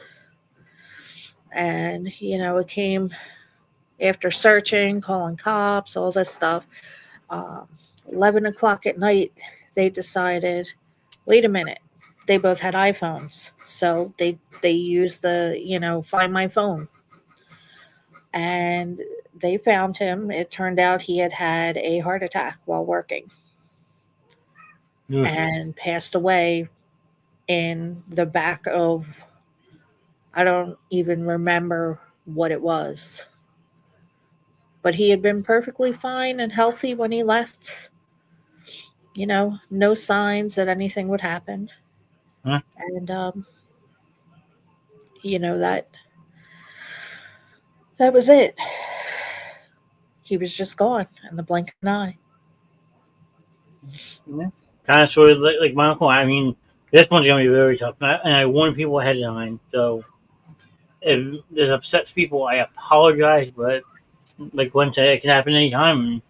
And, it came after searching, calling cops, all this stuff. Um, 11 o'clock at night, they decided, wait a minute. They both had iPhones. So they used the, find my phone. And they found him. It turned out he had had a heart attack while working and passed away in the back of, I don't even remember what it was. But he had been perfectly fine and healthy when he left. No signs that anything would happen. Huh? And, that was it. He was just gone in the blink of an eye. Yeah. Kind of sort of like my uncle. I mean, this one's gonna be very tough, and I warn people ahead of time. So if this upsets people, I apologize. But like Gwen said, it can happen anytime, and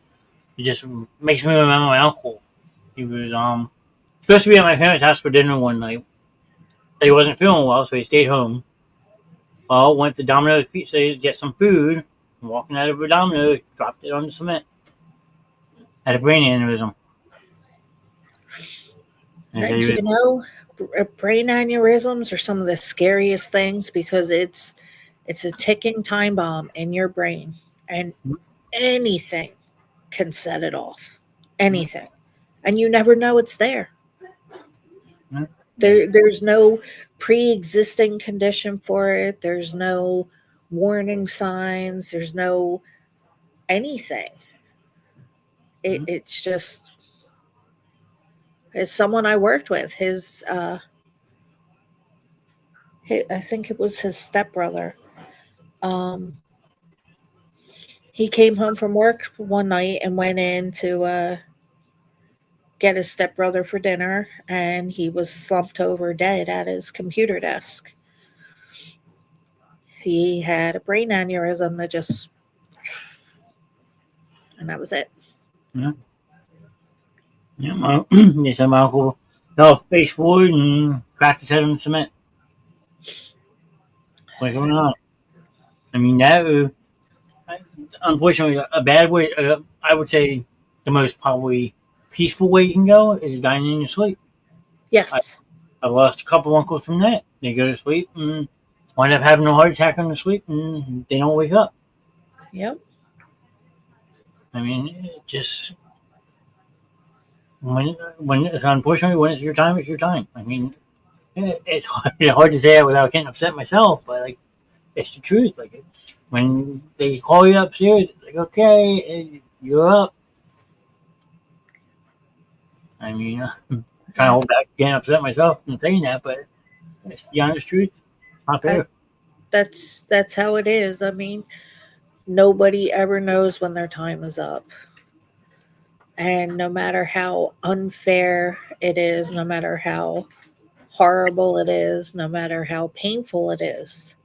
it just makes me remember my uncle. He was supposed to be at my parents' house for dinner one night. He wasn't feeling well, so he stayed home. Well, went to Domino's Pizza to get some food. Walking out of a Domino's, dropped it on the cement. Had a brain aneurysm. And Brain aneurysms are some of the scariest things because it's a ticking time bomb in your brain, and anything can set it off. anything, and you never know it's there. Yeah. There's no pre-existing condition for it. There's no warning signs. There's no anything. It's just it's someone I worked with. I think it was his stepbrother. Um, he came home from work one night and went in to get his stepbrother for dinner, and he was slumped over dead at his computer desk. He had a brain aneurysm that just, and that was it. Yeah. Yeah, they said my uncle fell face forward and cracked his head on the cement. What's going on? I mean, that unfortunately a bad way. I would say the most probably peaceful way you can go is dying in your sleep. Yes. I lost a couple uncles from that. They go to sleep and wind up having a heart attack on the sleep, and they don't wake up. Yep. I mean, it just when it's unfortunately when it's your time, it's your time. I mean, it's hard to say it without getting upset myself, but like it's the truth. Like when they call you upstairs, it's like okay, you're up. I mean, I'm trying to hold back getting upset myself and saying that, but it's the honest truth. It's not fair. That's how it is. I mean, nobody ever knows when their time is up. And no matter how unfair it is, no matter how horrible it is, no matter how painful it is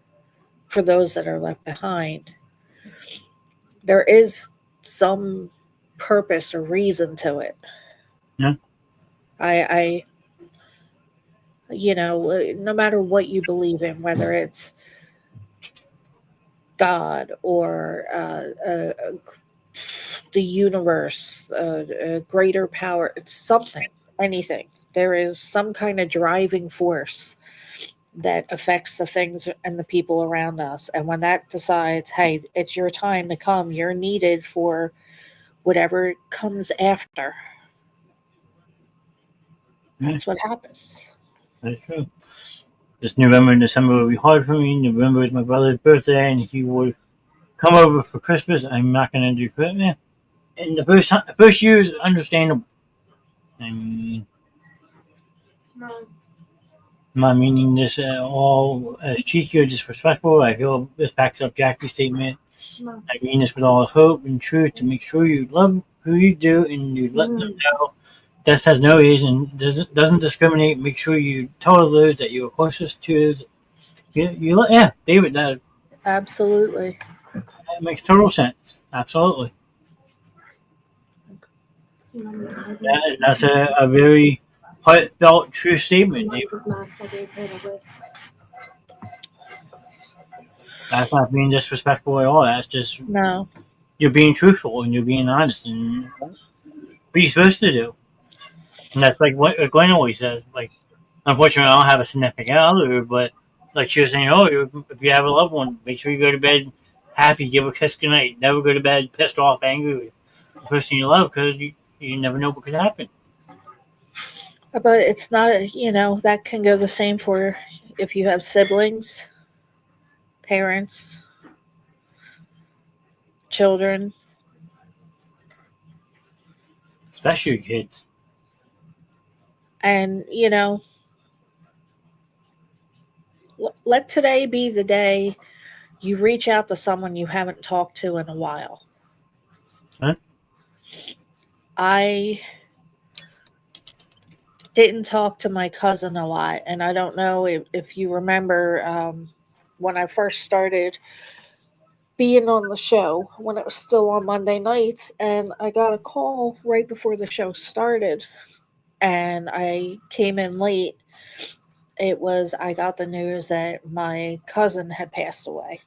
for those that are left behind, there is some purpose or reason to it. Yeah. I no matter what you believe in, whether it's God or the universe, a greater power, it's something, anything. There is some kind of driving force that affects the things and the people around us. And when that decides, hey, it's your time to come, you're needed for whatever comes after, that's what happens. That's true. This November and December will be hard for me. November is my brother's birthday, and he would come over for Christmas. I'm not going to do Christmas. And the first year is understandable. I mean, I'm not meaning this at all as cheeky or disrespectful. I feel this backs up Jackie's statement. I mean this with all hope and truth to make sure you love who you do and you let them know. Death has no age and doesn't discriminate. Make sure you tell those that you are closest to. Yeah, David, that Absolutely. makes total sense. Absolutely. That's a very heartfelt, true statement, David. That's not being disrespectful at all. That's just No. you're being truthful and you're being honest and what are you supposed to do? And that's like what Glenn always says. Like, unfortunately, I don't have a significant other, but like she was saying, if you have a loved one, make sure you go to bed happy, give a kiss goodnight. Never go to bed pissed off, angry with the person you love because you never know what could happen. But it's not, that can go the same for if you have siblings, parents, children. Especially your kids. And, let today be the day you reach out to someone you haven't talked to in a while. Huh? I didn't talk to my cousin a lot, and I don't know if you remember when I first started being on the show, when it was still on Monday nights, and I got a call right before the show started, and I came in late. I got the news that my cousin had passed away.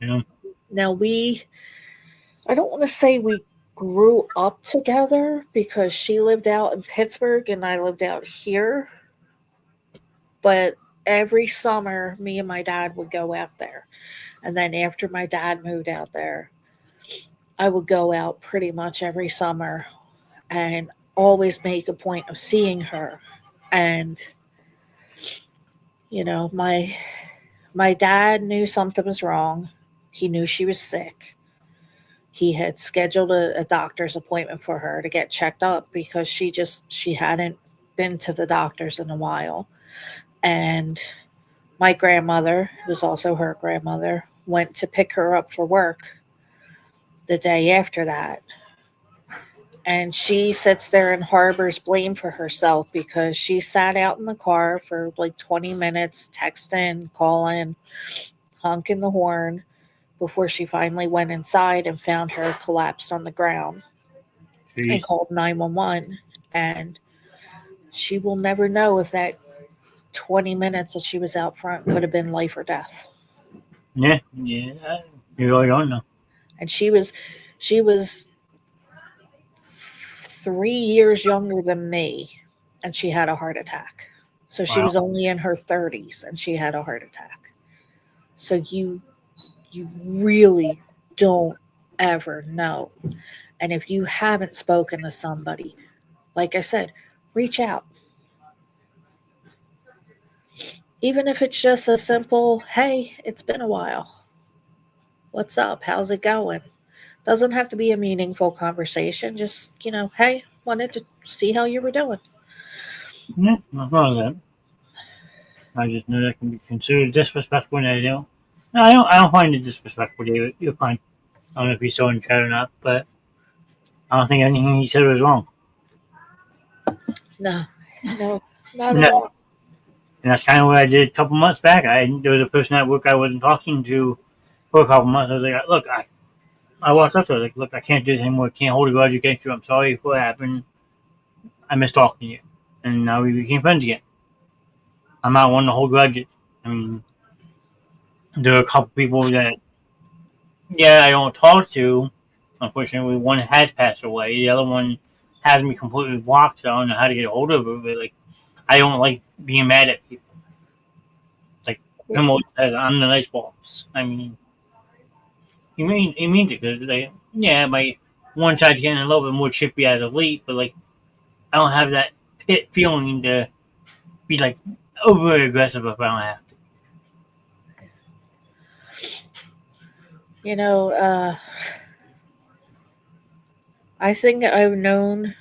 Yeah. Now I don't want to say we grew up together because she lived out in Pittsburgh and I lived out here. But every summer, me and my dad would go out there. And then after my dad moved out there, I would go out pretty much every summer and always make a point of seeing her. And my dad knew something was wrong. He knew she was sick. He had scheduled a doctor's appointment for her to get checked up because she hadn't been to the doctors in a while. And my grandmother, who's also her grandmother, went to pick her up for work the day after that. And she sits there and harbors blame for herself because she sat out in the car for like 20 minutes, texting, calling, honking the horn before she finally went inside and found her collapsed on the ground and Jeez. called 911. And she will never know if that 20 minutes that she was out front could have been life or death. Yeah. You really don't know. And she was 3 years younger than me, and she had a heart attack. So she Wow. was only in her 30s and she had a heart attack. So you really don't ever know. And if you haven't spoken to somebody, like I said, reach out. Even if it's just a simple, hey, it's been a while. What's up? How's it going? Doesn't have to be a meaningful conversation. Just, hey, wanted to see how you were doing. Yeah, nothing wrong with that. I just know that can be considered disrespectful when I do. No, I don't find it disrespectful, David. You're fine. I don't know if he's still in chat or not, but I don't think anything he said was wrong. No, not at No. all. And that's kind of what I did a couple months back. There was a person at work I wasn't talking to for a couple months. I was like, look, I walked up to her, like, look, I can't do this anymore. I can't hold a grudge against you. I'm sorry for what happened. I miss talking to you. And now we became friends again. I'm not one to hold grudges. I mean, there are a couple people that, I don't talk to. Unfortunately, one has passed away. The other one has me completely blocked, so I don't know how to get a hold of her. But, like, I don't like being mad at people. Like, him always says, I'm the nice boss. I mean, he means it because, like, my one side's getting a little bit more chippy as of late, but, like, I don't have that pit feeling to be, like, over aggressive if I don't have to. I think I've known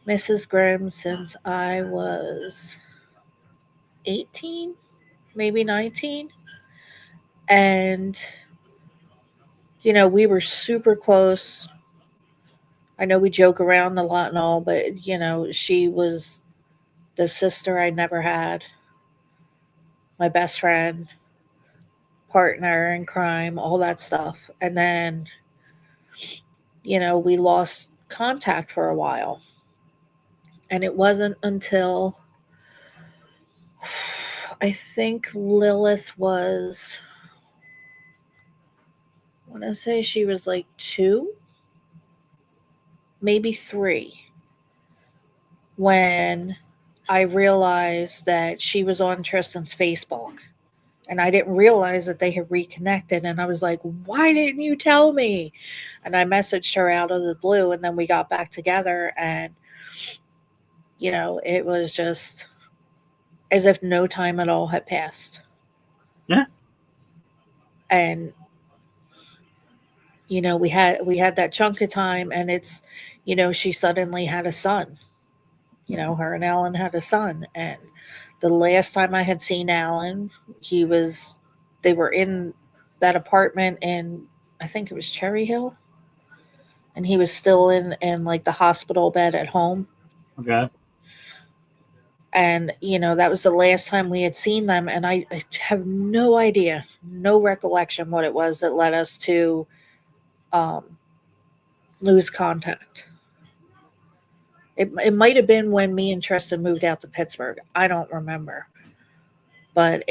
Mrs. Grimm since I was 18, maybe 19. And, we were super close. I know we joke around a lot and all, but, she was the sister I never had, my best friend, partner in crime, all that stuff. And then, we lost contact for a while. And it wasn't until I think Lilith was, I want to say she was like 2, maybe 3, when I realized that she was on Tristan's Facebook. And I didn't realize that they had reconnected. And I was like, why didn't you tell me? And I messaged her out of the blue. And then we got back together. And, it was just as if no time at all had passed. Yeah. And, we had that chunk of time. And it's, she suddenly had a son. Her and Alan had a son. And the last time I had seen Alan, they were in that apartment in, I think it was Cherry Hill. And he was still in like the hospital bed at home. Okay. And, that was the last time we had seen them. And I have no idea, no recollection what it was that led us to lose contact. It might have been when me and Tristan moved out to Pittsburgh. I don't remember. But,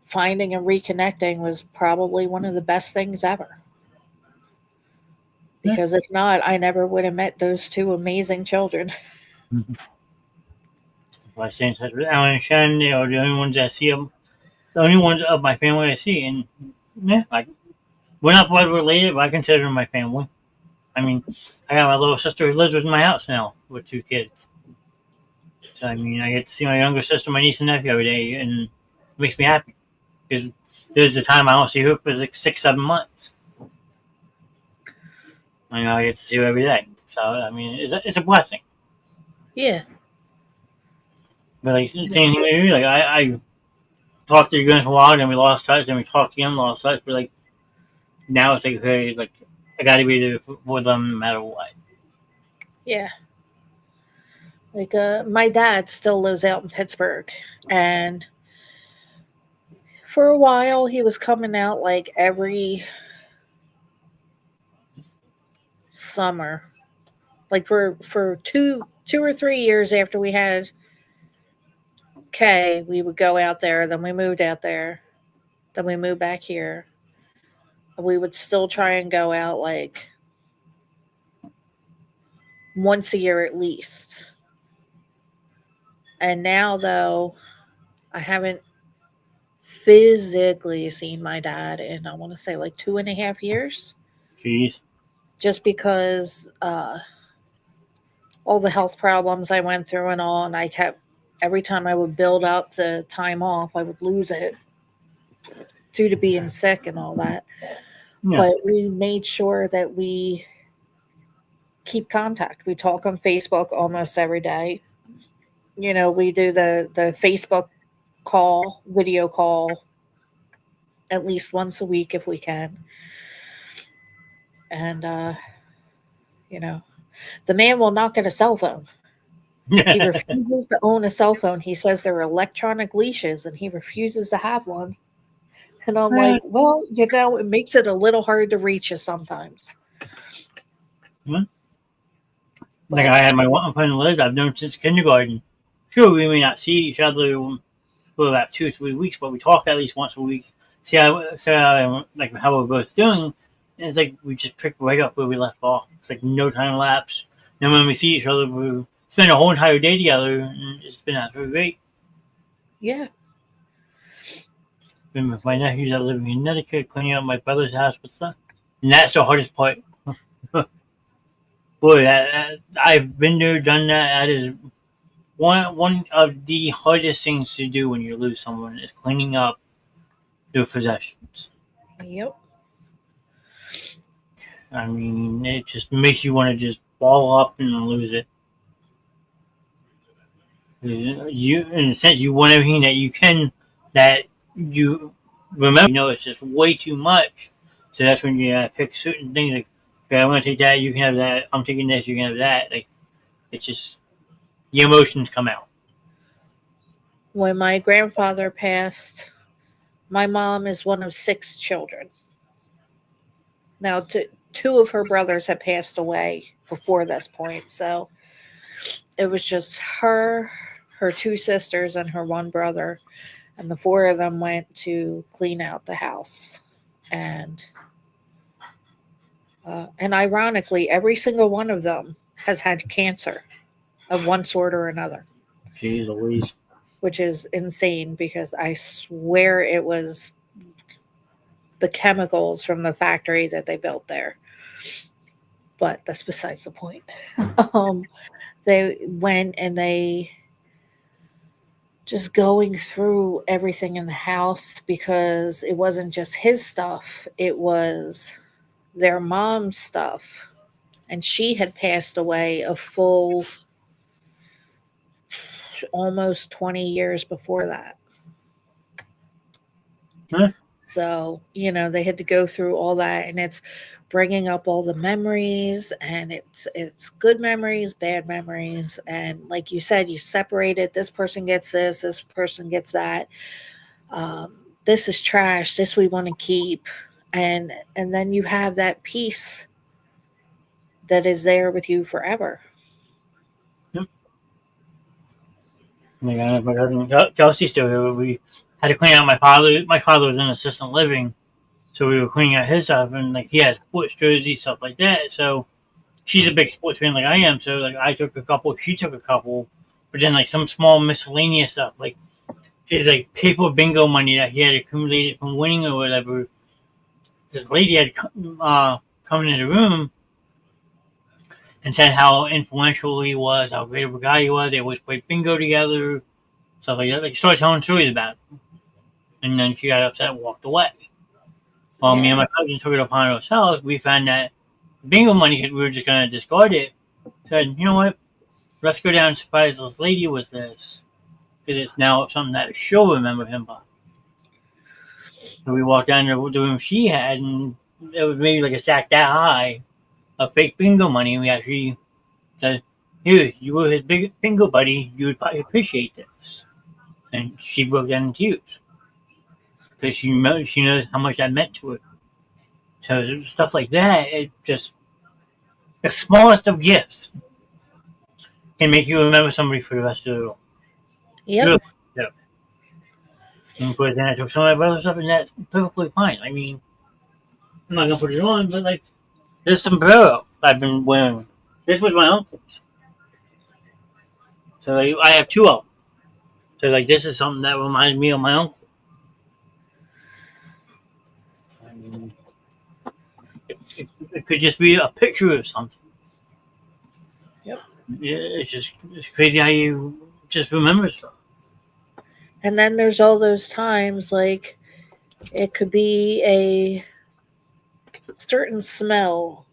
finding and reconnecting was probably one of the best things ever. Because if not, I never would have met those 2 amazing children. Mm-hmm. I stay in touch with Alan and Shannon. They are the only ones I see them. The only ones of my family I see. And, we're not blood related, but I consider them my family. I mean, I got my little sister who lives with my house now with 2 kids. So I mean, I get to see my younger sister, my niece and nephew every day, and it makes me happy because there's a time I don't see her for like 6, 7 months. I get to see her every day. So I mean, it's a blessing. Yeah. But like same thing with you, like I talked to you guys for a while, then we lost touch, then we talked again, lost touch. But like now it's like, okay, like I got to be there for them no matter what. Yeah. Like my dad still lives out in Pittsburgh, and for a while he was coming out like every summer. Like for 2 or 3 years after we had Kay, we would go out there, then we moved out there, then we moved back here. We would still try and go out like once a year at least. And now though, I haven't physically seen my dad in, I want to say, like 2.5 years. Jeez. Just because all the health problems I went through and all, and I kept, every time I would build up the time off, I would lose it due to being sick and all that. Yeah. But we made sure that we keep contact. We talk on Facebook almost every day. You know, we do the Facebook call, video call, at least once a week if we can. And you know, the man will not get a cell phone. He refuses to own a cell phone. He says they're electronic leashes and he refuses to have one. And I'm like, well, you know, it makes it a little hard to reach you sometimes. Like I had my one friend Liz I've known since kindergarten. Sure, we may not see each other for about 2 or 3 weeks, but we talk at least once a week. See how like how we're both doing. And it's like we just pick right up where we left off. It's like no time lapse. And when we see each other, we spend a whole entire day together, and it's been absolutely great. Yeah. Been with my nephews that live in Connecticut, cleaning up my brother's house with stuff, and that's the hardest part. Boy, I've been there, done that. That is one of the hardest things to do when you lose someone is cleaning up their possessions. Yep. I mean, it just makes you want to just ball up and lose it. You, in a sense, you want everything that you can that you remember. You know, it's just way too much. So that's when you pick certain things like, okay, I'm going to take that. You can have that. I'm taking this. You can have that. Like, it's just the emotions come out. When my grandfather passed, my mom is one of 6 children. Now, 2 of her brothers had passed away before this point, so it was just her 2 sisters, and her 1 brother, and the 4 of them went to clean out the house. And ironically, every single one of them has had cancer of one sort or another. Jeez Louise. Which is insane because I swear it was the chemicals from the factory that they built there. But that's besides the point. They went and they just going through everything in the house because it wasn't just his stuff. It was their mom's stuff. And she had passed away a full almost 20 years before that. Huh? So, you know, they had to go through all that, and it's bringing up all the memories, and it's good memories, bad memories. And like you said, you separate it. This person gets this person gets that. This is trash. This we want to keep. And then you have that piece that is there with you forever. Yep. Like my cousin Kelsey's still here. We had to clean out my father. My father was in assisted living, so we were cleaning out his stuff, and like he has sports jerseys, stuff like that. So she's a big sports fan like I am. So like I took a couple, she took a couple, but then like some small miscellaneous stuff, like his like paper bingo money that he had accumulated from winning or whatever. This lady had come into the room, and said how influential he was, how great of a guy he was. They always played bingo together, stuff like that. Like, started telling stories about him. And then she got upset and walked away. Well, me and my cousin took it upon ourselves. We found that bingo money, we were just going to discard it. Said, you know what? Let's go down and surprise this lady with this. Because it's now something that she'll remember him by. So we walked down to the room she had, and it was maybe like a stack that high of fake bingo money. And we actually said, here, you were his big bingo buddy. You would probably appreciate this. And she broke down in tears. Because she knows how much that meant to her. So stuff like that, it just, the smallest of gifts can make you remember somebody for the rest of the life. Yep. Yeah. And of course, then I took some of my brother's stuff, and that's perfectly fine. I mean, I'm not gonna put it on, but like, this sombrero I've been wearing. This was my uncle's. So like, I have two of them. So like, this is something that reminds me of my uncle. So, I mean, it could just be a picture of something. Yep. Yeah, it's crazy how you just remember stuff. And then there's all those times, like, it could be a certain smell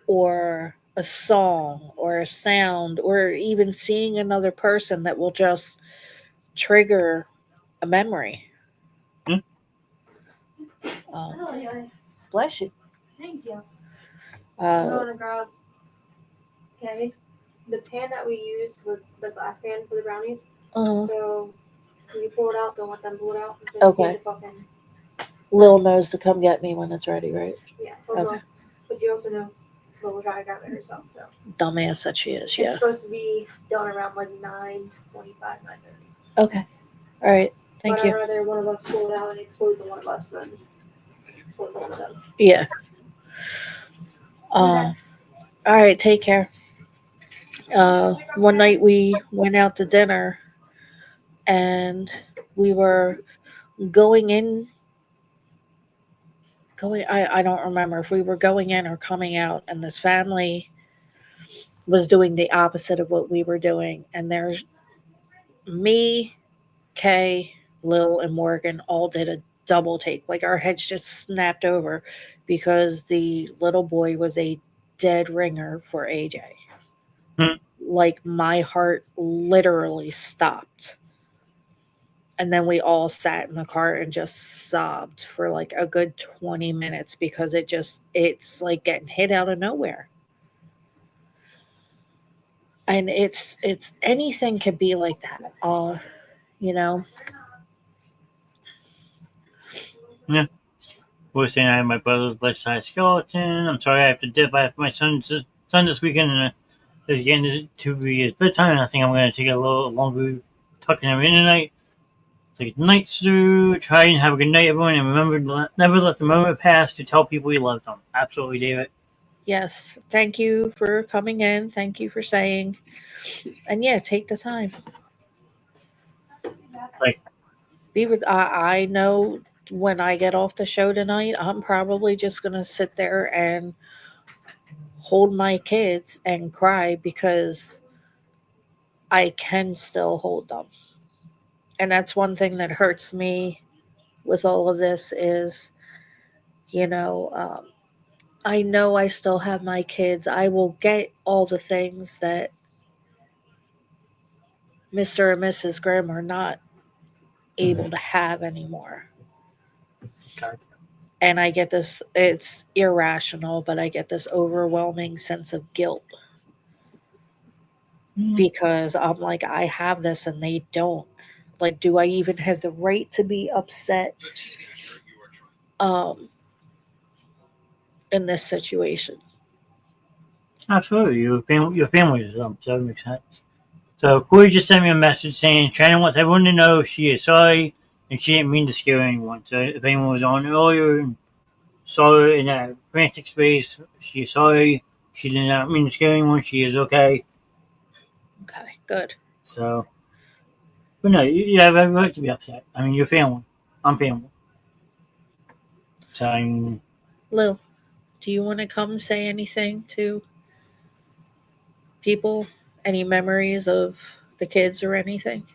or a song or a sound or even seeing another person that will just trigger a memory. Hmm? Bless you. Thank you. Uh, I'm gonna grab. Okay. The pan that we used was the glass pan for the brownies. uh, So when you pull it out, don't let them pull it out. Just Okay. in case it fucking. Lil knows to come get me when it's ready, right? Yeah. So Okay. but you also know Lil try to grab it herself. So Dumbass that she is, it's yeah. supposed to be done around like 9:25, 9:30. Okay. All right. Thank But you. I'd rather one of us pull it out and explode to one of us than explode to one of them. Yeah. All right. Take care. One night we went out to dinner and we were going in I don't remember if we were going in or coming out, and this family was doing the opposite of what we were doing. And there's me, Kay, Lil, and Morgan all did a double take. Like our heads just snapped over because the little boy was a dead ringer for AJ. Hmm. Like my heart literally stopped. And then we all sat in the car and just sobbed for like a good 20 minutes because it's like getting hit out of nowhere. And it's anything could be like that. You know. Yeah. We're saying I have my brother's left-side skeleton. I'm sorry I have to dip. I have my son this weekend, and it's getting to be his bedtime. And I think I'm going to take a little longer tucking him in tonight. Take a night through. Try and have a good night, everyone. And remember, never let the moment pass to tell people you love them. Absolutely, David. Yes. Thank you for coming in. Thank you for saying. And yeah, take the time. Like, Be with. I know when I get off the show tonight, I'm probably just gonna sit there and hold my kids and cry because I can still hold them. And that's one thing that hurts me with all of this is, you I know I still have my kids. I will get all the things that Mr. and Mrs. Grimm are not able to have anymore. God. And I get this, it's irrational, but I get this overwhelming sense of guilt because I'm like, I have this and they don't. Like, do I even have the right to be upset in this situation? Absolutely. Your family is them, so it makes sense. So Corey just sent me a message saying Shannon wants everyone to know she is sorry and she didn't mean to scare anyone. So if anyone was on earlier and saw her in that frantic space, she is sorry. She did not mean to scare anyone. She is okay. Okay, good. So, but no, you have every right to be upset. I mean, you're family. I'm family. So, I mean, Lil, do you want to come say anything to people? Any memories of the kids or anything?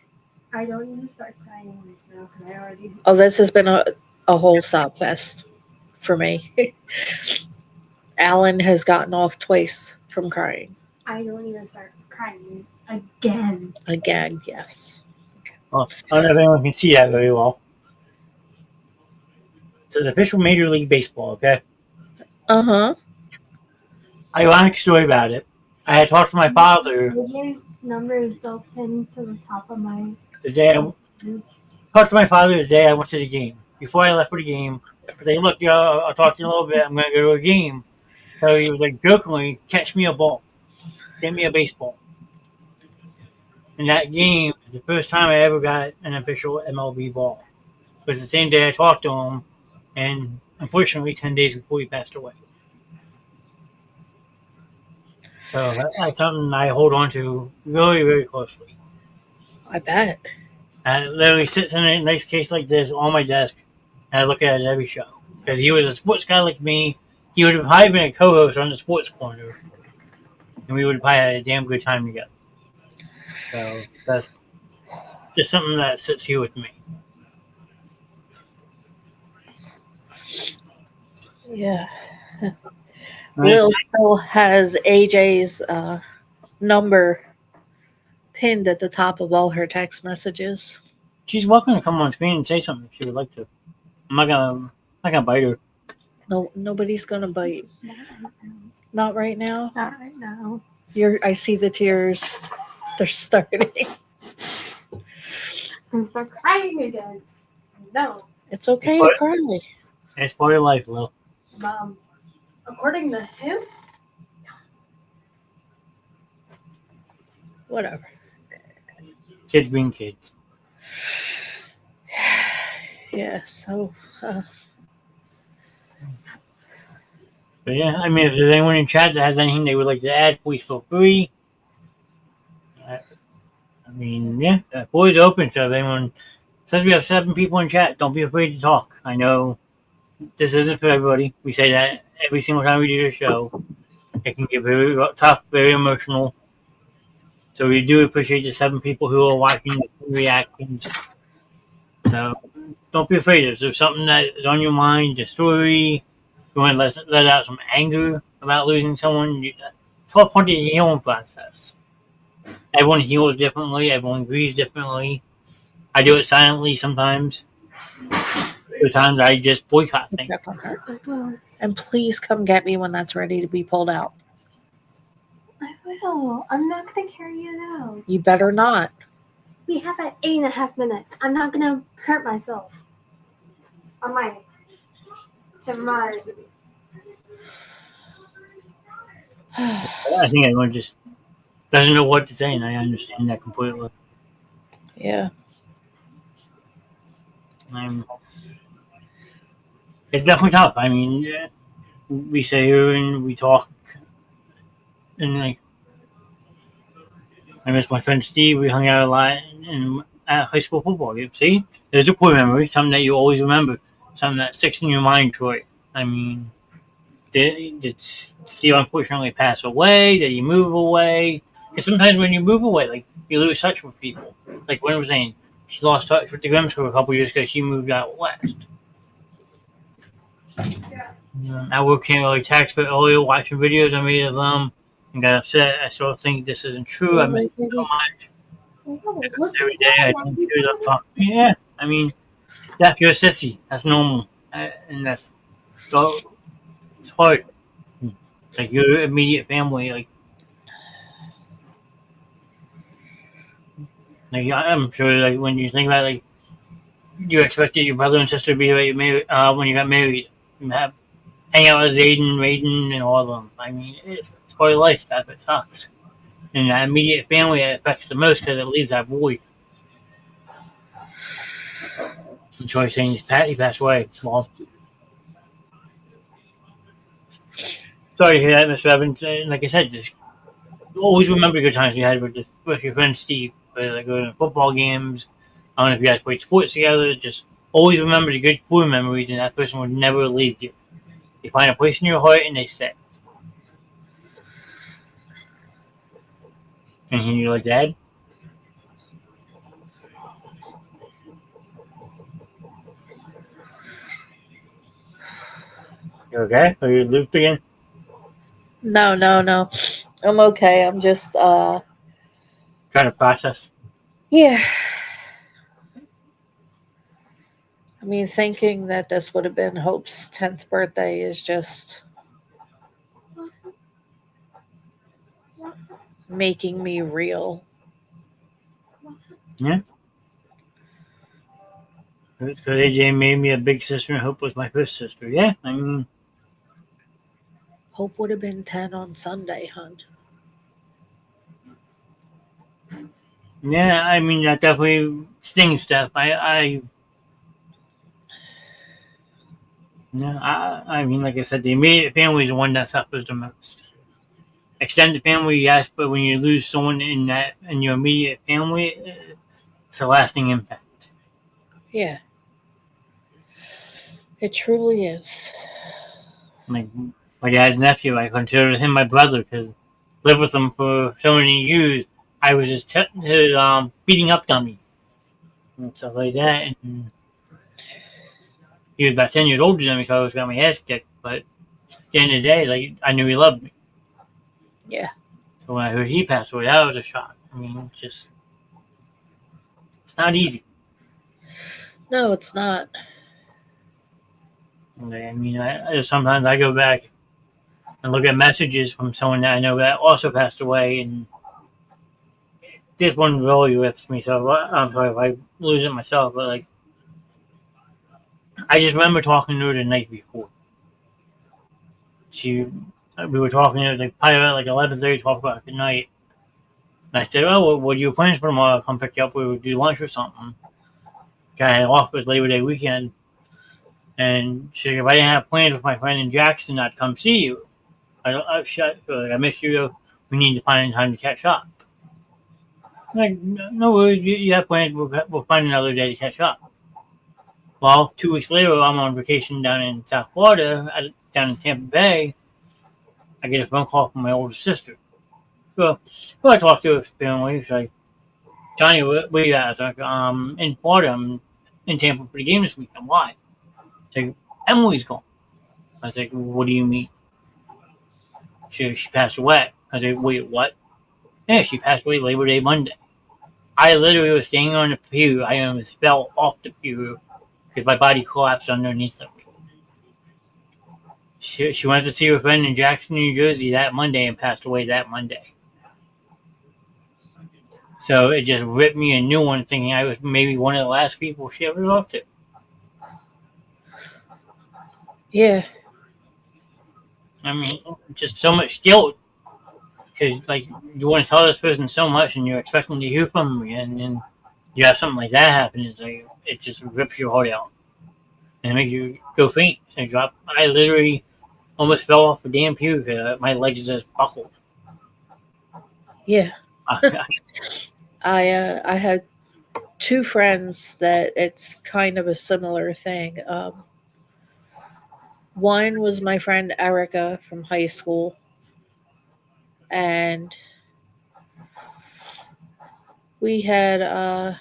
I don't even start crying right now because I already. Oh, this has been a whole sob fest for me. Alan has gotten off twice from crying. I don't even start crying again. Again, yes. Well, I don't know if anyone can see that very well. It says official Major League Baseball, okay? Uh-huh. Ironic story about it. I had talked to my father AJ's number is still pinned to the top of my. the day I talked to my father the day I went to the game. Before I left for the game, I was like, look, I'll talk to you in a little bit. I'm going to go to a game. So he was like, jokingly, catch me a ball. Get me a baseball. And that game was the first time I ever got an official MLB ball. It was the same day I talked to him, and unfortunately, 10 days before he passed away. So that's something I hold on to very, very closely. I bet. It literally sits in a nice case like this on my desk, and I look at it every show. Because he was a sports guy like me. He would have probably been a co-host on the Sports Corner, and we would have probably had a damn good time together. So that's just something that sits here with me. Yeah. Will still has AJ's number pinned at the top of all her text messages. She's welcome to come on screen and say something if she would like to. I'm not gonna bite her. No, nobody's gonna bite. Not right now. Not right now. I see the tears. They're starting. I'm start crying again. No. It's okay to cry. It's part of life, Lil. According to him. Whatever. Kids being kids. Yeah, so But yeah, I mean, if there's anyone in chat that has anything they would like to add, please feel free. I mean, yeah, the floor is open. So if anyone says we have 7 people in chat, don't be afraid to talk. I know this isn't for everybody. We say that every single time we do the show. It can get very tough, very emotional. So we do appreciate the 7 people who are watching the reactions. So don't be afraid. If there's something that is on your mind, the story, you want to let out some anger about losing someone, it's all part of the healing process. Everyone heals differently. Everyone grieves differently. I do it silently sometimes. Other times I just boycott things. And please come get me when that's ready to be pulled out. I will. I'm not gonna carry it out. You better not. We have 8.5 minutes. I'm not gonna hurt myself. I might. Never mind. I think everyone just doesn't know what to say, and I understand that completely. Yeah. It's definitely tough. I mean, we sit here and we talk, and like, I miss my friend Steve. We hung out a lot at high school football game. See, there's a core memory, something that you always remember, something that sticks in your mind, Troy. I mean, did Steve unfortunately pass away? Did he move away? Because sometimes when you move away, like, you lose touch with people. Like Gwen was saying, she lost touch with the Grims for a couple years because she moved out west. I can't really text, but earlier watching videos I made of them and got upset. I still think this isn't true. I miss them so much. Every day I think the fuck. Yeah, I mean, Steph, you're a sissy. That's normal, and that's it's hard. Like your immediate family, like I'm sure, like when you think about it, like you expected your brother and sister to be when you got married. You have hang out with Zayden, Raiden, and all of them. I mean, it's part of life. Stuff. It sucks. And that immediate family it affects the most because it leaves that void. Troy saying he passed away. Well, sorry to hear that, Mr. Evans. Like I said, just always remember good times you had with your friend Steve. Like going to football games. I don't know if you guys played sports together. Just always remember the good, cool memories, and that person would never leave you. They find a place in your heart, and they stay. Thinking you're dead. You okay? Are you looped again? No. I'm okay. I'm just Trying to process. yeah. I mean, thinking that this would have been Hope's 10th birthday is just making me real. Yeah. Because AJ made me a big sister and Hope was my first sister. Yeah, I mean, Hope would have been 10 on Sunday, hun. yeah, I mean that definitely stings stuff. Yeah, I mean, like I said, the immediate family is the one that suffers the most. Extended family, yes, but when you lose someone in your immediate family, it's a lasting impact. Yeah. It truly is. Like my dad's nephew, I consider him my brother because lived with him for so many years. I was his beating up dummy and stuff like that, and he was about 10 years older than me, so I always got my ass kicked. But at the end of the day, like I knew he loved me. Yeah. So when I heard he passed away, that was a shock. I mean, it's not easy. No, it's not. I mean, sometimes I go back and look at messages from someone that I know that also passed away, and this one really rips me. So I'm sorry if I lose it myself, but like I just remember talking to her the night before. We were talking. It was like probably about like 11:30, 12 o'clock at night. And I said, "Oh, what are your plans for tomorrow? I'll come pick you up. We would do lunch or something." Guy had off was Labor Day weekend, and she said, "If I didn't have plans with my friend in Jackson, I'd come see you. I miss you. We need to find time to catch up." I'm like, no worries. You have plans. We'll find another day to catch up. Well, 2 weeks later, I'm on vacation down in South Florida, down in Tampa Bay. I get a phone call from my older sister. So, who I talked to her family. She's like, Johnny, where you at? I was like, in Florida. I'm in Tampa for the game this weekend. Why? She's like, Emily's gone. I was like, what do you mean? She passed away. I was like, wait, what? Yeah, she passed away Labor Day Monday. I literally was standing on the pew. I almost fell off the pew because my body collapsed underneath of me. She went to see her friend in Jackson, New Jersey that Monday and passed away that Monday. So it just ripped me a new one, thinking I was maybe one of the last people she ever talked to. Yeah. I mean, just so much guilt because like you want to tell this person so much and you're expecting to hear from them, and then you have something like that happen. It's like it just rips your heart out and it makes you go faint and drop. I literally almost fell off a damn pew because my legs just buckled. Yeah. I, I had two friends that it's kind of a similar thing. One was my friend Erica from high school, and we had uh,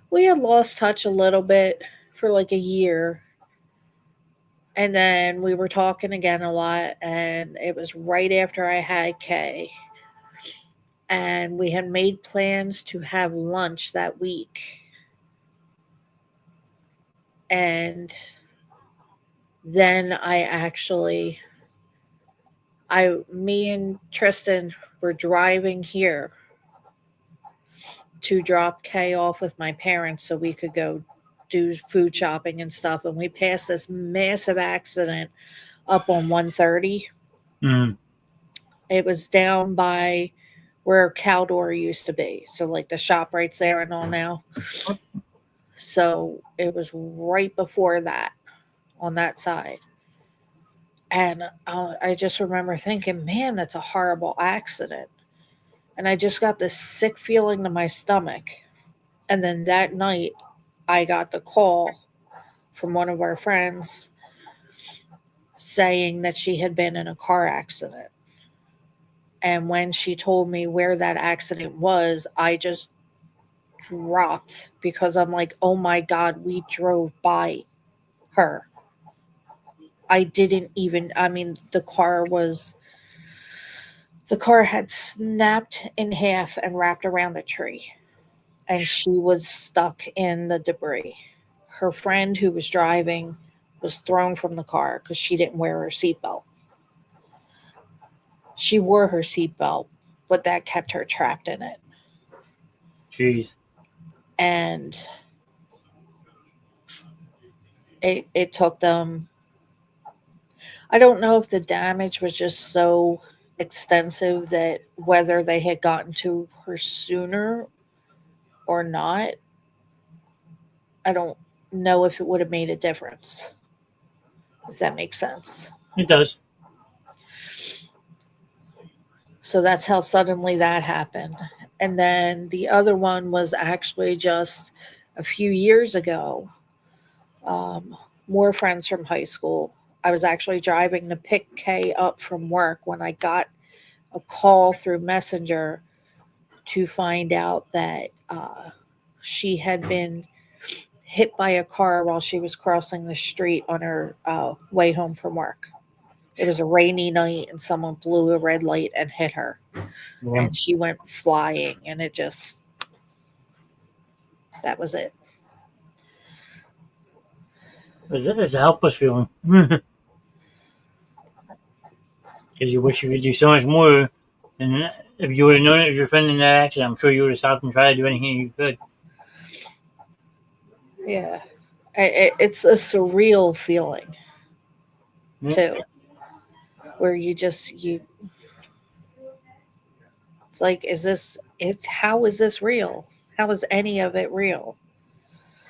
we had lost touch a little bit for like a year, and then we were talking again a lot, and it was right after I had Kay, and we had made plans to have lunch that week, and then me and Tristan were driving here to drop Kay off with my parents so we could go do food shopping and stuff. And we passed this massive accident up on 130. mm, It was down by where Caldor used to be. So, like the shop right there and all now. So, it was right before that on that side. And I just remember thinking, man, that's a horrible accident. And I just got this sick feeling to my stomach. And then that night, I got the call from one of our friends saying that she had been in a car accident. And when she told me where that accident was, I just dropped because I'm like, oh my God, we drove by her. I didn't even, I mean, the car had snapped in half and wrapped around a tree, and she was stuck in the debris. Her friend who was driving was thrown from the car because she didn't wear her seatbelt. She wore her seatbelt, but that kept her trapped in it. Jeez. And it took them, I don't know if the damage was just so extensive that whether they had gotten to her sooner or not, I don't know if it would have made a difference, if that makes sense. It does. So that's how suddenly that happened. And then the other one was actually just a few years ago. More friends from high school. I was actually driving to pick Kay up from work when I got a call through Messenger to find out that she had been hit by a car while she was crossing the street on her way home from work. It was a rainy night and someone blew a red light and hit her. Yeah. And she went flying, and that was it. It's a helpless feeling. Because you wish you could do so much more. And if you would have known it was your friend in that accident, I'm sure you would have stopped and tried to do anything you could. Yeah. It's a surreal feeling, too. Where it's like, how is this real? How is any of it real?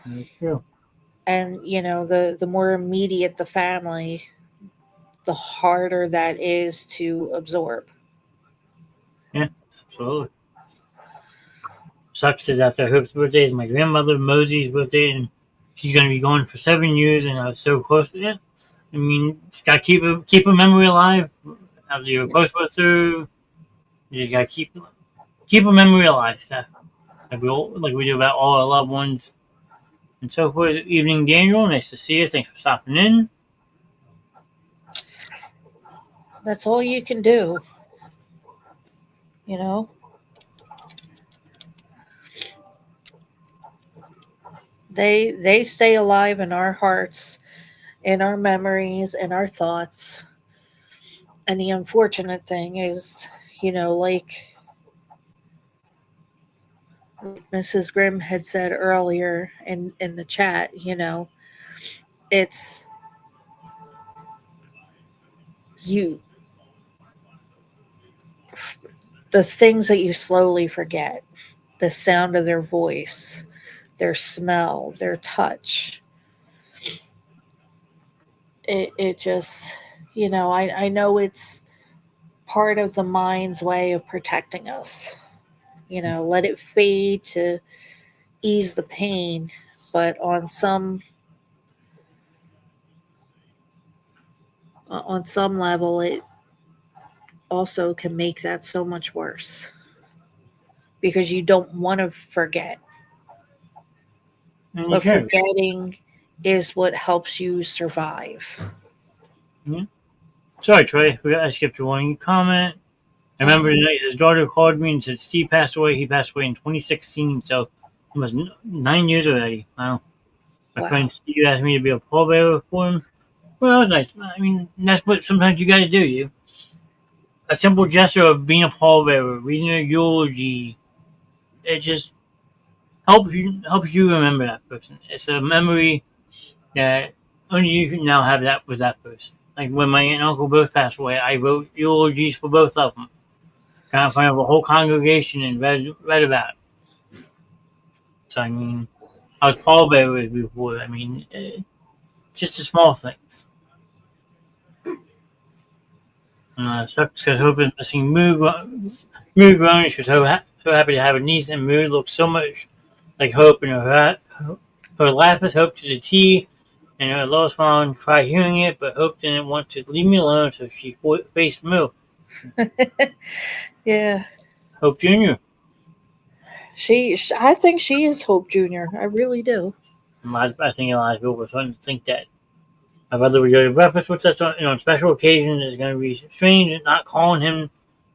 That's true. And, the more immediate the family, the harder that is to absorb. Yeah, absolutely. Sucks is after Hope's birthday is my grandmother Mosey's birthday, and she's going to be gone for 7 years, and I was so close to it. I mean, just got to keep a memory alive. After you're close with her, you just got to keep a memory alive, Steph. Like we do about all our loved ones. And so forth. Evening, Daniel. Nice to see you. Thanks for stopping in. That's all you can do. They stay alive in our hearts, in our memories, in our thoughts. And the unfortunate thing is, like Mrs. Grimm had said earlier in the chat, it's you, the things that you slowly forget, the sound of their voice, their smell, their touch. It just, I know it's part of the mind's way of protecting us. Let it fade to ease the pain, but on some level, it also can make that so much worse because you don't want to forget. And you But can. forgetting is what helps you survive. Yeah. Sorry, Trey. I skipped your one comment. I remember the night his daughter called me and said Steve passed away. He passed away in 2016, so almost 9 years already. Wow. My friend Steve asked me to be a pallbearer for him. Well, that was nice. I mean, that's what sometimes you got to do. A simple gesture of being a pallbearer, reading a eulogy, it just helps you remember that person. It's a memory that only you can now have that with that person. Like when my aunt and uncle both passed away, I wrote eulogies for both of them. Got in front of a whole congregation and read about it. So I mean, I was pallbearer before. I mean, just the small things. Sucks because Hope is missing Mood grown. She was so happy to have a niece, and Mood looks so much like Hope, and her laugh is Hope to the T, and her little smile and cry hearing it, but Hope didn't want to leave me alone, so she faced Moo. Yeah. Hope Jr. I think she is Hope Jr. I really do. I think a lot of people are starting to think that my brother would go to breakfast with us on special occasions. Is going to be strange and not calling him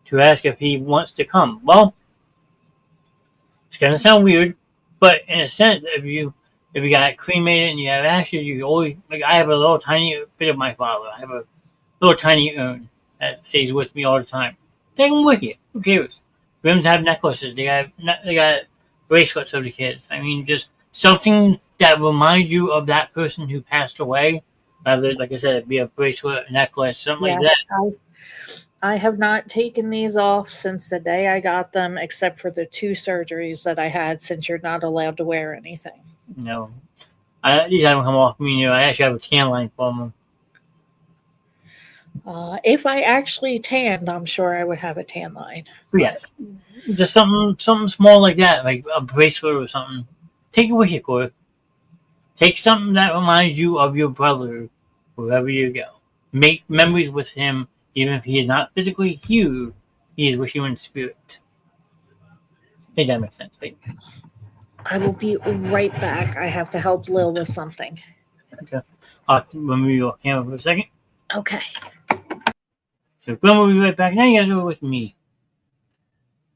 to ask if he wants to come. Well, it's going to sound weird, but in a sense, if you got cremated and you have ashes, you can always like I have a little tiny bit of my father. I have a little tiny urn that stays with me all the time. Take them with you. Who cares? Rims have necklaces. They got bracelets of the kids. I mean, just something that reminds you of that person who passed away. Rather, like I said, it'd be a bracelet, a necklace, something Yeah. like that. I have not taken these off since the day I got them, except for the 2 surgeries that I had, since you're not allowed to wear anything. You know, these haven't come off me. I actually have a tan line for them. If I actually tanned, I'm sure I would have a tan line. But yes, just something small like that, like a bracelet or something. Take it with you, Corey. Take something that reminds you of your brother wherever you go. Make memories with him, even if he is not physically here. He is with you in spirit. I think that makes sense, right? I will be right back. I have to help Lil with something. Okay. I'll remove your camera for a second. Okay. So Glenn will be right back. Now you guys are with me.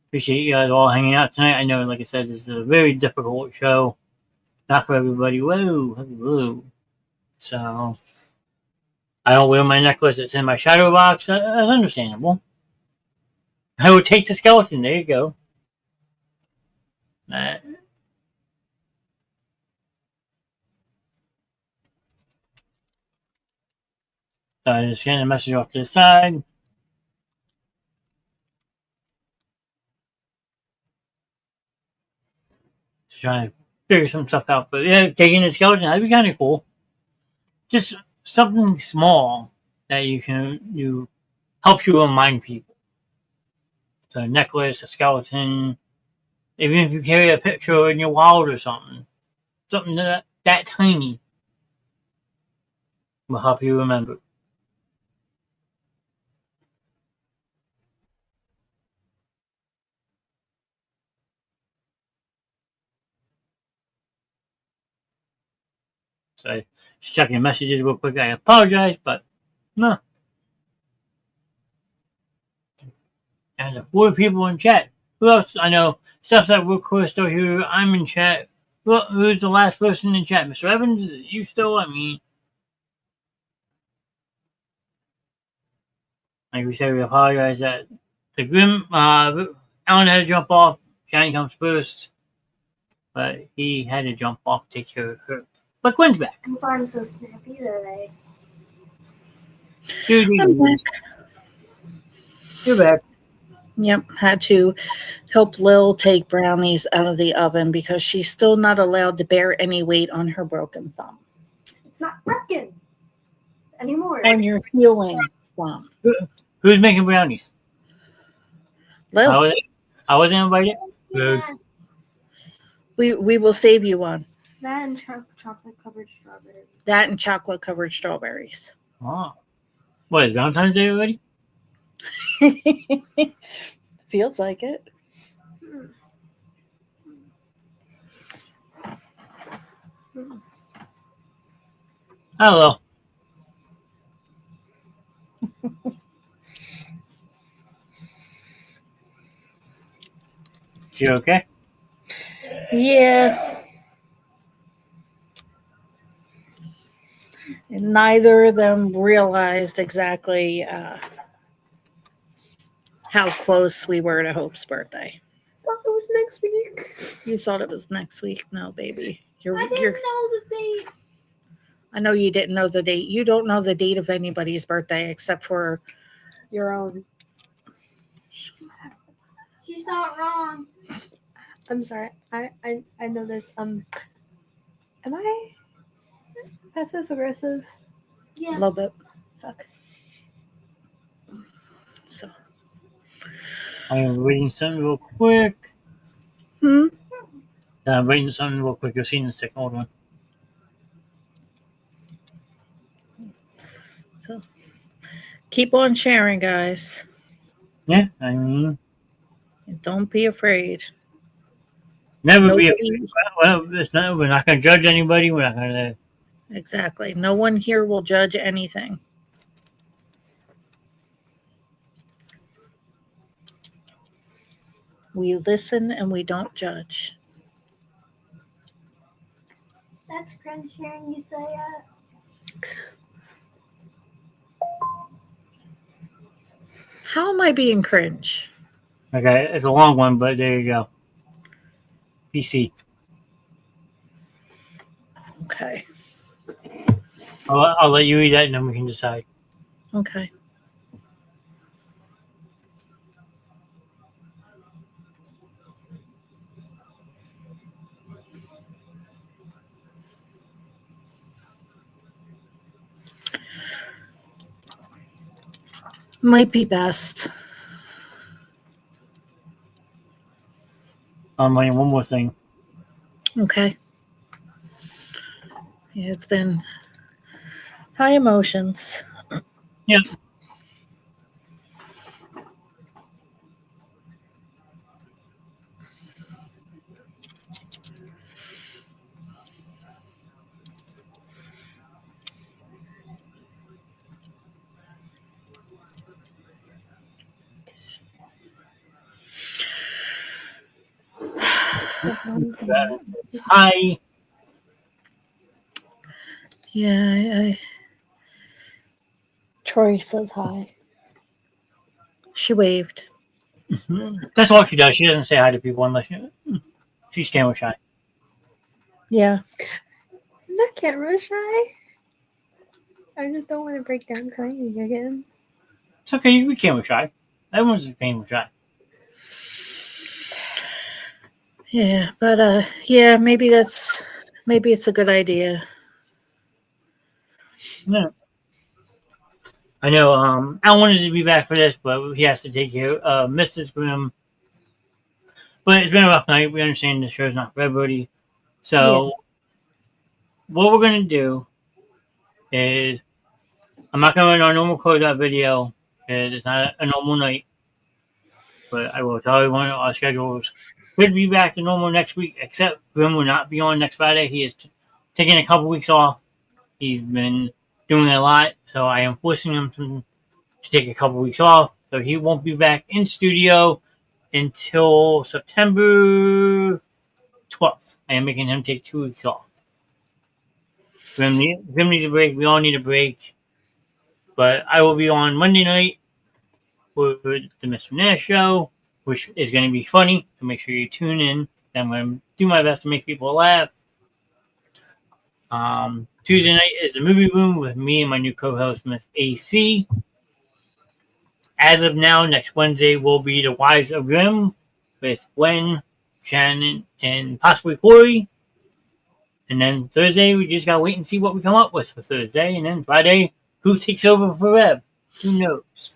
Appreciate you guys all hanging out tonight. I know, like I said, this is a very difficult show. Not for everybody. Whoa. So I don't wear my necklace that's in my shadow box. That's understandable. I would take the skeleton. There you go. So I just getting a message off to the side. Just trying to figure some stuff out. But yeah, taking the skeleton, that'd be kind of cool. Just something small that you helps you remind people. So a necklace, a skeleton, even if you carry a picture in your wallet or something that tiny will help you remember. So just checking messages real quick. I apologize, but no. And the 4 people in chat. Who else? I know stuff's like we're cool still here. I'm in chat. Who's the last person in chat? Mr. Evans? You still? I mean, like we said, we apologize that the Grim, Alan had to jump off. Shiny comes first. But he had to jump off to take care of her. But Quinn's back. I'm finding so snappy today. I'm back. You're back. Yep, had to help Lil take brownies out of the oven because she's still not allowed to bear any weight on her broken thumb. It's not broken anymore. On your healing thumb. Who's making brownies? Lil, I wasn't invited. Yeah, we will save you one. that and chocolate covered strawberries. That and chocolate covered strawberries. Oh. What, is Valentine's Day already? Feels like it. Hello. She okay? Yeah. And neither of them realized exactly how close we were to Hope's birthday. I thought it was next week. You thought it was next week? No, baby. I didn't know the date. I know you didn't know the date. You don't know the date of anybody's birthday except for your own. She's not wrong. I'm sorry. I know this. Am I passive aggressive? Yes. A little bit. Fuck. So. I am reading something real quick. Hmm? I'm reading something real quick. You'll see in a second. Hold on. So. Keep on sharing, guys. Yeah, I mean, Don't be afraid. never be. Nobody, Well, it's not. We're not going to judge anybody. We're not going to. exactly. No one here will judge anything. We listen and we don't judge. That's cringe hearing you say that. How am I being cringe? Okay, it's a long one, but there you go. PC. Okay. I'll let you read that, and then we can decide. Okay. Might be best. One more thing. Okay. Yeah, it's been high emotions. Yeah. Hi. Yeah, Troy says hi. She waved. That's all she does. She doesn't say hi to people unless she's camera shy. Yeah. I'm not camera shy. I just don't want to break down crying again. It's okay. You can be camera shy. Everyone's camera shy. Yeah, but yeah, maybe it's a good idea. Yeah. I know. I wanted to be back for this, but he has to take care of Mrs. Grimm. But it's been a rough night. We understand the show's not for everybody. So what we're gonna do is I'm not gonna run our normal closeout video because it's not a normal night. But I will tell everyone our schedules could be back to normal next week, except Grim will not be on next Friday. He is taking a couple weeks off. He's been doing a lot, so I am forcing him to take a couple weeks off. So he won't be back in studio until September 12th. I am making him take 2 weeks off. Grim needs a break. We all need a break. But I will be on Monday night for the Mr. Nash show, which is going to be funny. So make sure you tune in. I'm going to do my best to make people laugh. Tuesday night is the movie room with me and my new co-host, Miss AC. As of now, next Wednesday will be the Wives of Grimm with Gwen, Shannon, and possibly Corey. And then Thursday, we just gotta wait and see what we come up with for Thursday. And then Friday, who takes over for Rev? Who knows?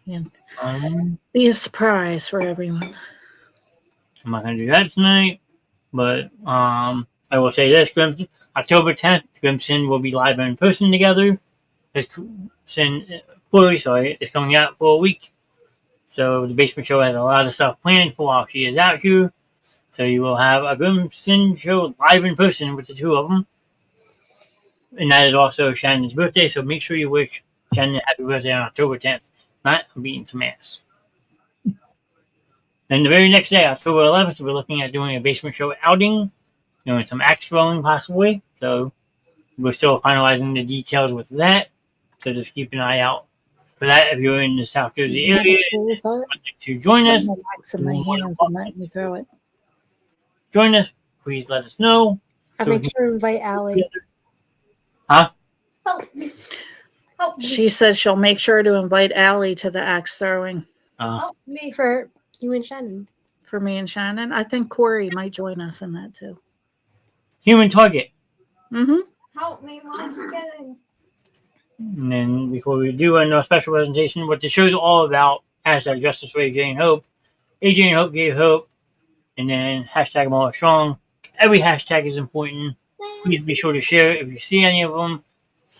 Yeah. Um, Be a surprise for everyone. I'm not gonna do that tonight, but I will say this: October 10th, Grimson will be live in person together. Corey, is coming out for a week. So the Basement Show has a lot of stuff planned for while she is out here. So you will have a Grimson show live in person with the two of them. And that is also Shannon's birthday, so make sure you wish Shannon happy birthday on October 10th. Not beating some ass. Then the very next day, October 11th, we're looking at doing a Basement Show outing, doing some axe throwing possibly. So we're still finalizing the details with that. So just keep an eye out for that if you're in the South Jersey area. To join us, in my hands and let me throw it. join us. Please let us know. I'll make sure to invite Allie. Huh? Help me. Help me. She says she'll make sure to invite Allie to the axe throwing Help me for you and Shannon. for me and Shannon. I think Corey might join us in that too. Human Target. Mm-hmm. Help me, Mom's kidding. And then before we do a special presentation, what the show's all about, hashtag Justice for AJ and Hope. AJ and Hope gave hope. And then hashtag Mall Strong. Every hashtag is important. Please be sure to share it if you see any of them.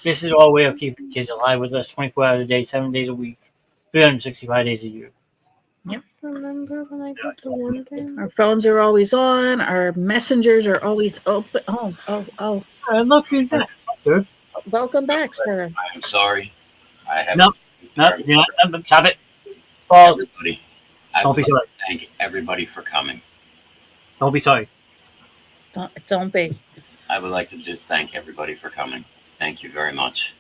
This is our way of keeping kids alive with us 24 hours a day, 7 days a week. 365 days a year. Remember when I did the one thing? Our phones are always on. Our messengers are always open. Oh. Look who's back, sir. Welcome back, sir. I'm sorry. I have No, stop it. False. everybody. I Don't would be like sorry. to thank everybody for coming. Don't be sorry. Don't be. I would like to just thank everybody for coming. Thank you very much.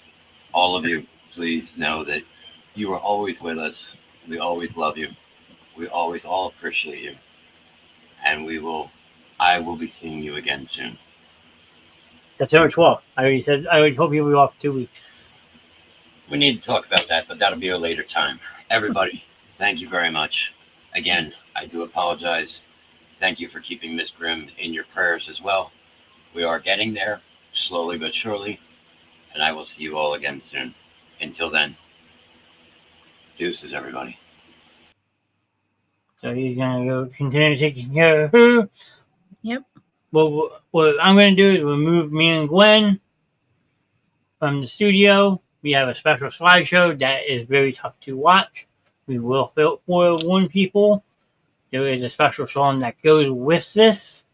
All of you, please know that you are always with us. We always love you. We always all appreciate you. And I will be seeing you again soon. September 12th. I already told you we were off 2 weeks. We need to talk about that, but that'll be a later time. Everybody, thank you very much. Again, I do apologize. Thank you for keeping Miss Grimm in your prayers as well. We are getting there, slowly but surely, and I will see you all again soon. Until then, deuces, everybody. So he's gonna go continue taking care of her. Yep. Well, what I'm gonna do is remove me and Gwen from the studio. We have a special slideshow that is very tough to watch. We will forewarn people. There is a special song that goes with this.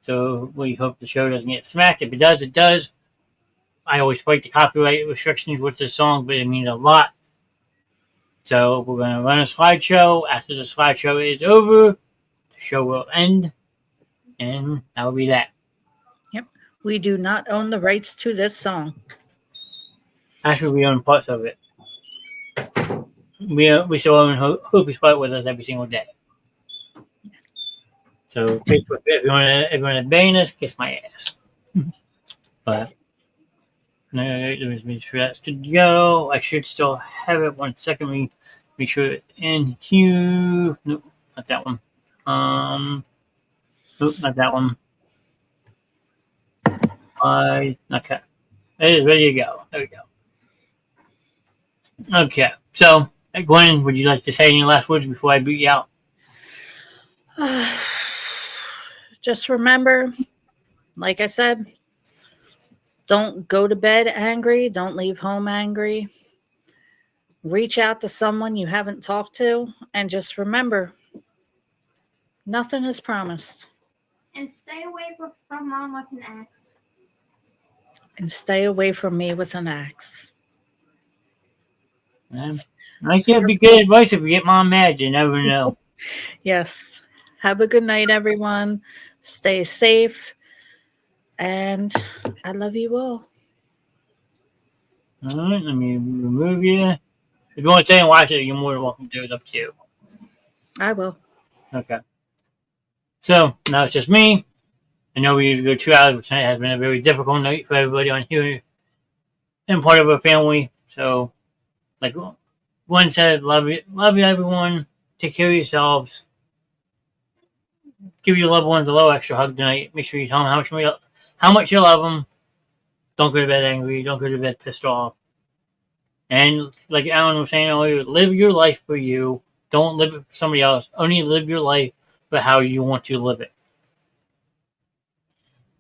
So we hope the show doesn't get smacked. If it does, it does. I always fight the copyright restrictions with this song, but it means a lot. So we're going to run a slideshow. After the slideshow is over, the show will end. And that will be that. Yep. We do not own the rights to this song. Actually, we own parts of it. We still own Hoopy Spot with us every single day. So Facebook, if you want to ban us, kiss my ass. But no, let me make sure that's good to go. I should still have it. 1 second. Let me make sure it's in here. Nope, not that one. Nope, not that one. Okay. It is ready to go. There we go. Okay. So, Gwen, would you like to say any last words before I boot you out? Just remember, like I said, don't go to bed angry. Don't leave home angry. Reach out to someone you haven't talked to. And just remember, nothing is promised. And stay away from mom with an axe. And stay away from me with an axe. I can't be good advice if we get mom mad. You never know. Yes. Have a good night, everyone. Stay safe. And I love you all. All right, let me remove you. If you want to stay and watch it, you're more than welcome to. It's up to you. I will. Okay. So, now it's just me. I know we usually go 2 hours, but tonight has been a very difficult night for everybody on here and part of our family. So, like Gwen said, love you, everyone. Take care of yourselves. Give your loved ones a little extra hug tonight. Make sure you tell them how much you love them. Don't go to bed angry. Don't go to bed pissed off. And like Alan was saying earlier, live your life for you. Don't live it for somebody else. Only live your life for how you want to live it.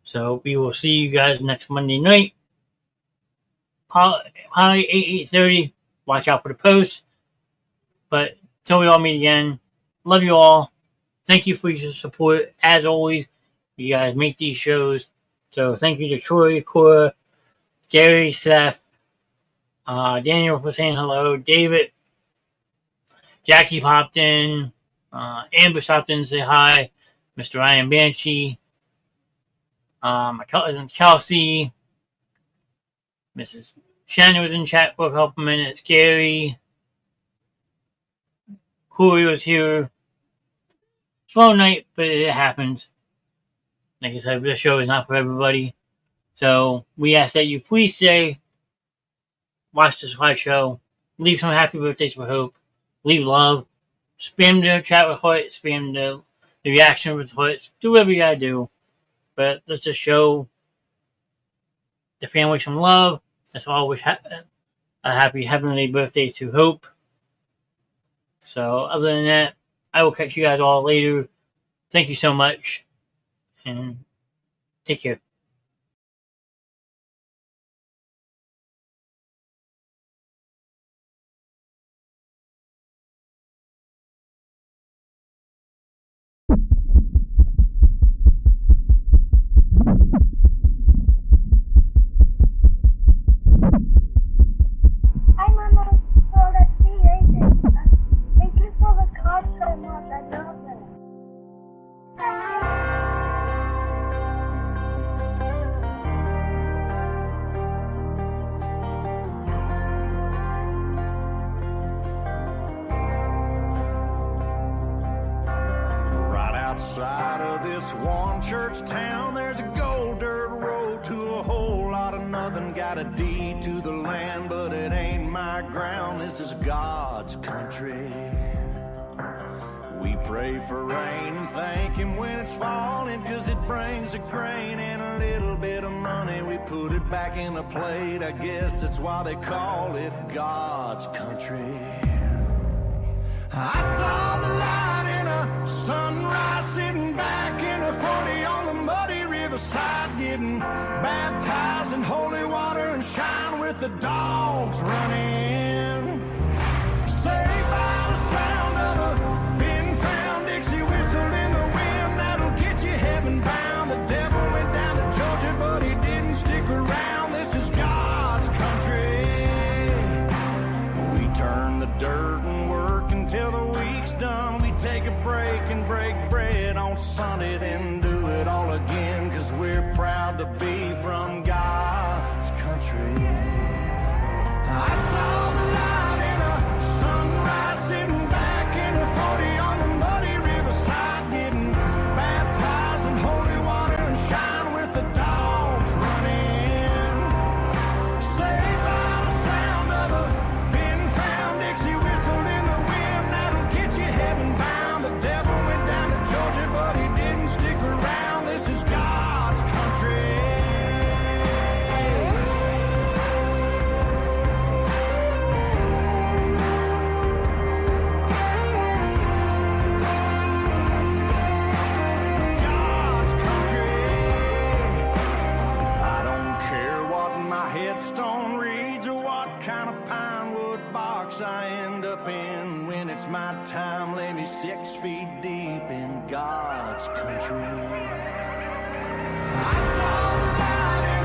So we will see you guys next Monday night. Probably 8:30. Watch out for the post. But until we all meet again, love you all. Thank you for your support. As always, you guys make these shows. So thank you to Troy, Cora, Gary, Seth, Daniel for saying hello, David, Jackie popped in, Amber stopped in to say hi, Mr. Ryan Banshee, my cousin Kelsey, Mrs. Shannon was in chat for a couple minutes, Gary, Corey was here. Slow night, but it happens. Like I said, this show is not for everybody. So we ask that you please stay, watch the slideshow, leave some happy birthdays for Hope, leave love, spam the chat with hearts, spam the reaction with hearts, do whatever you gotta do. But let's just show the family some love. Let's all wish a happy heavenly birthday to Hope. So other than that, I will catch you guys all later. Thank you so much, and take care. outside of this one church town, there's a gold dirt road to a whole lot of nothing. Got a deed to the land, but it ain't my ground. This is God's country. We pray for rain and thank Him when it's falling, 'cause it brings a grain and a little bit of money. We put it back in a plate, I guess that's why they call it God's country. I saw the light in a sunrise, sitting back in a 40 on the muddy riverside, getting baptized in holy water and shine with the dogs running. Saved by the sound of a pin-found Dixie whistle in the wind, that'll get you heaven bound. The devil went down to Georgia, but he didn't stick around. This is God's country. We turn the dirt and work until the week's done. We take a break and break bread on Sunday, then do it all again, 'cause we're proud to be from God's country. I saw the light in a sunrise, sitting back in a 40 on the muddy riverside, getting baptized in holy water and shine with the dogs running. Saved by the sound of a pin-found Dixie whistle in the wind, that'll get you heaven bound. The devil went down to Georgia, but he didn't stick around. This is God's country. God's country. I don't care what my headstone reads or what kind of pine wood box I end up in. When it's my time, lay me 6 feet deep in God's country. I saw the light in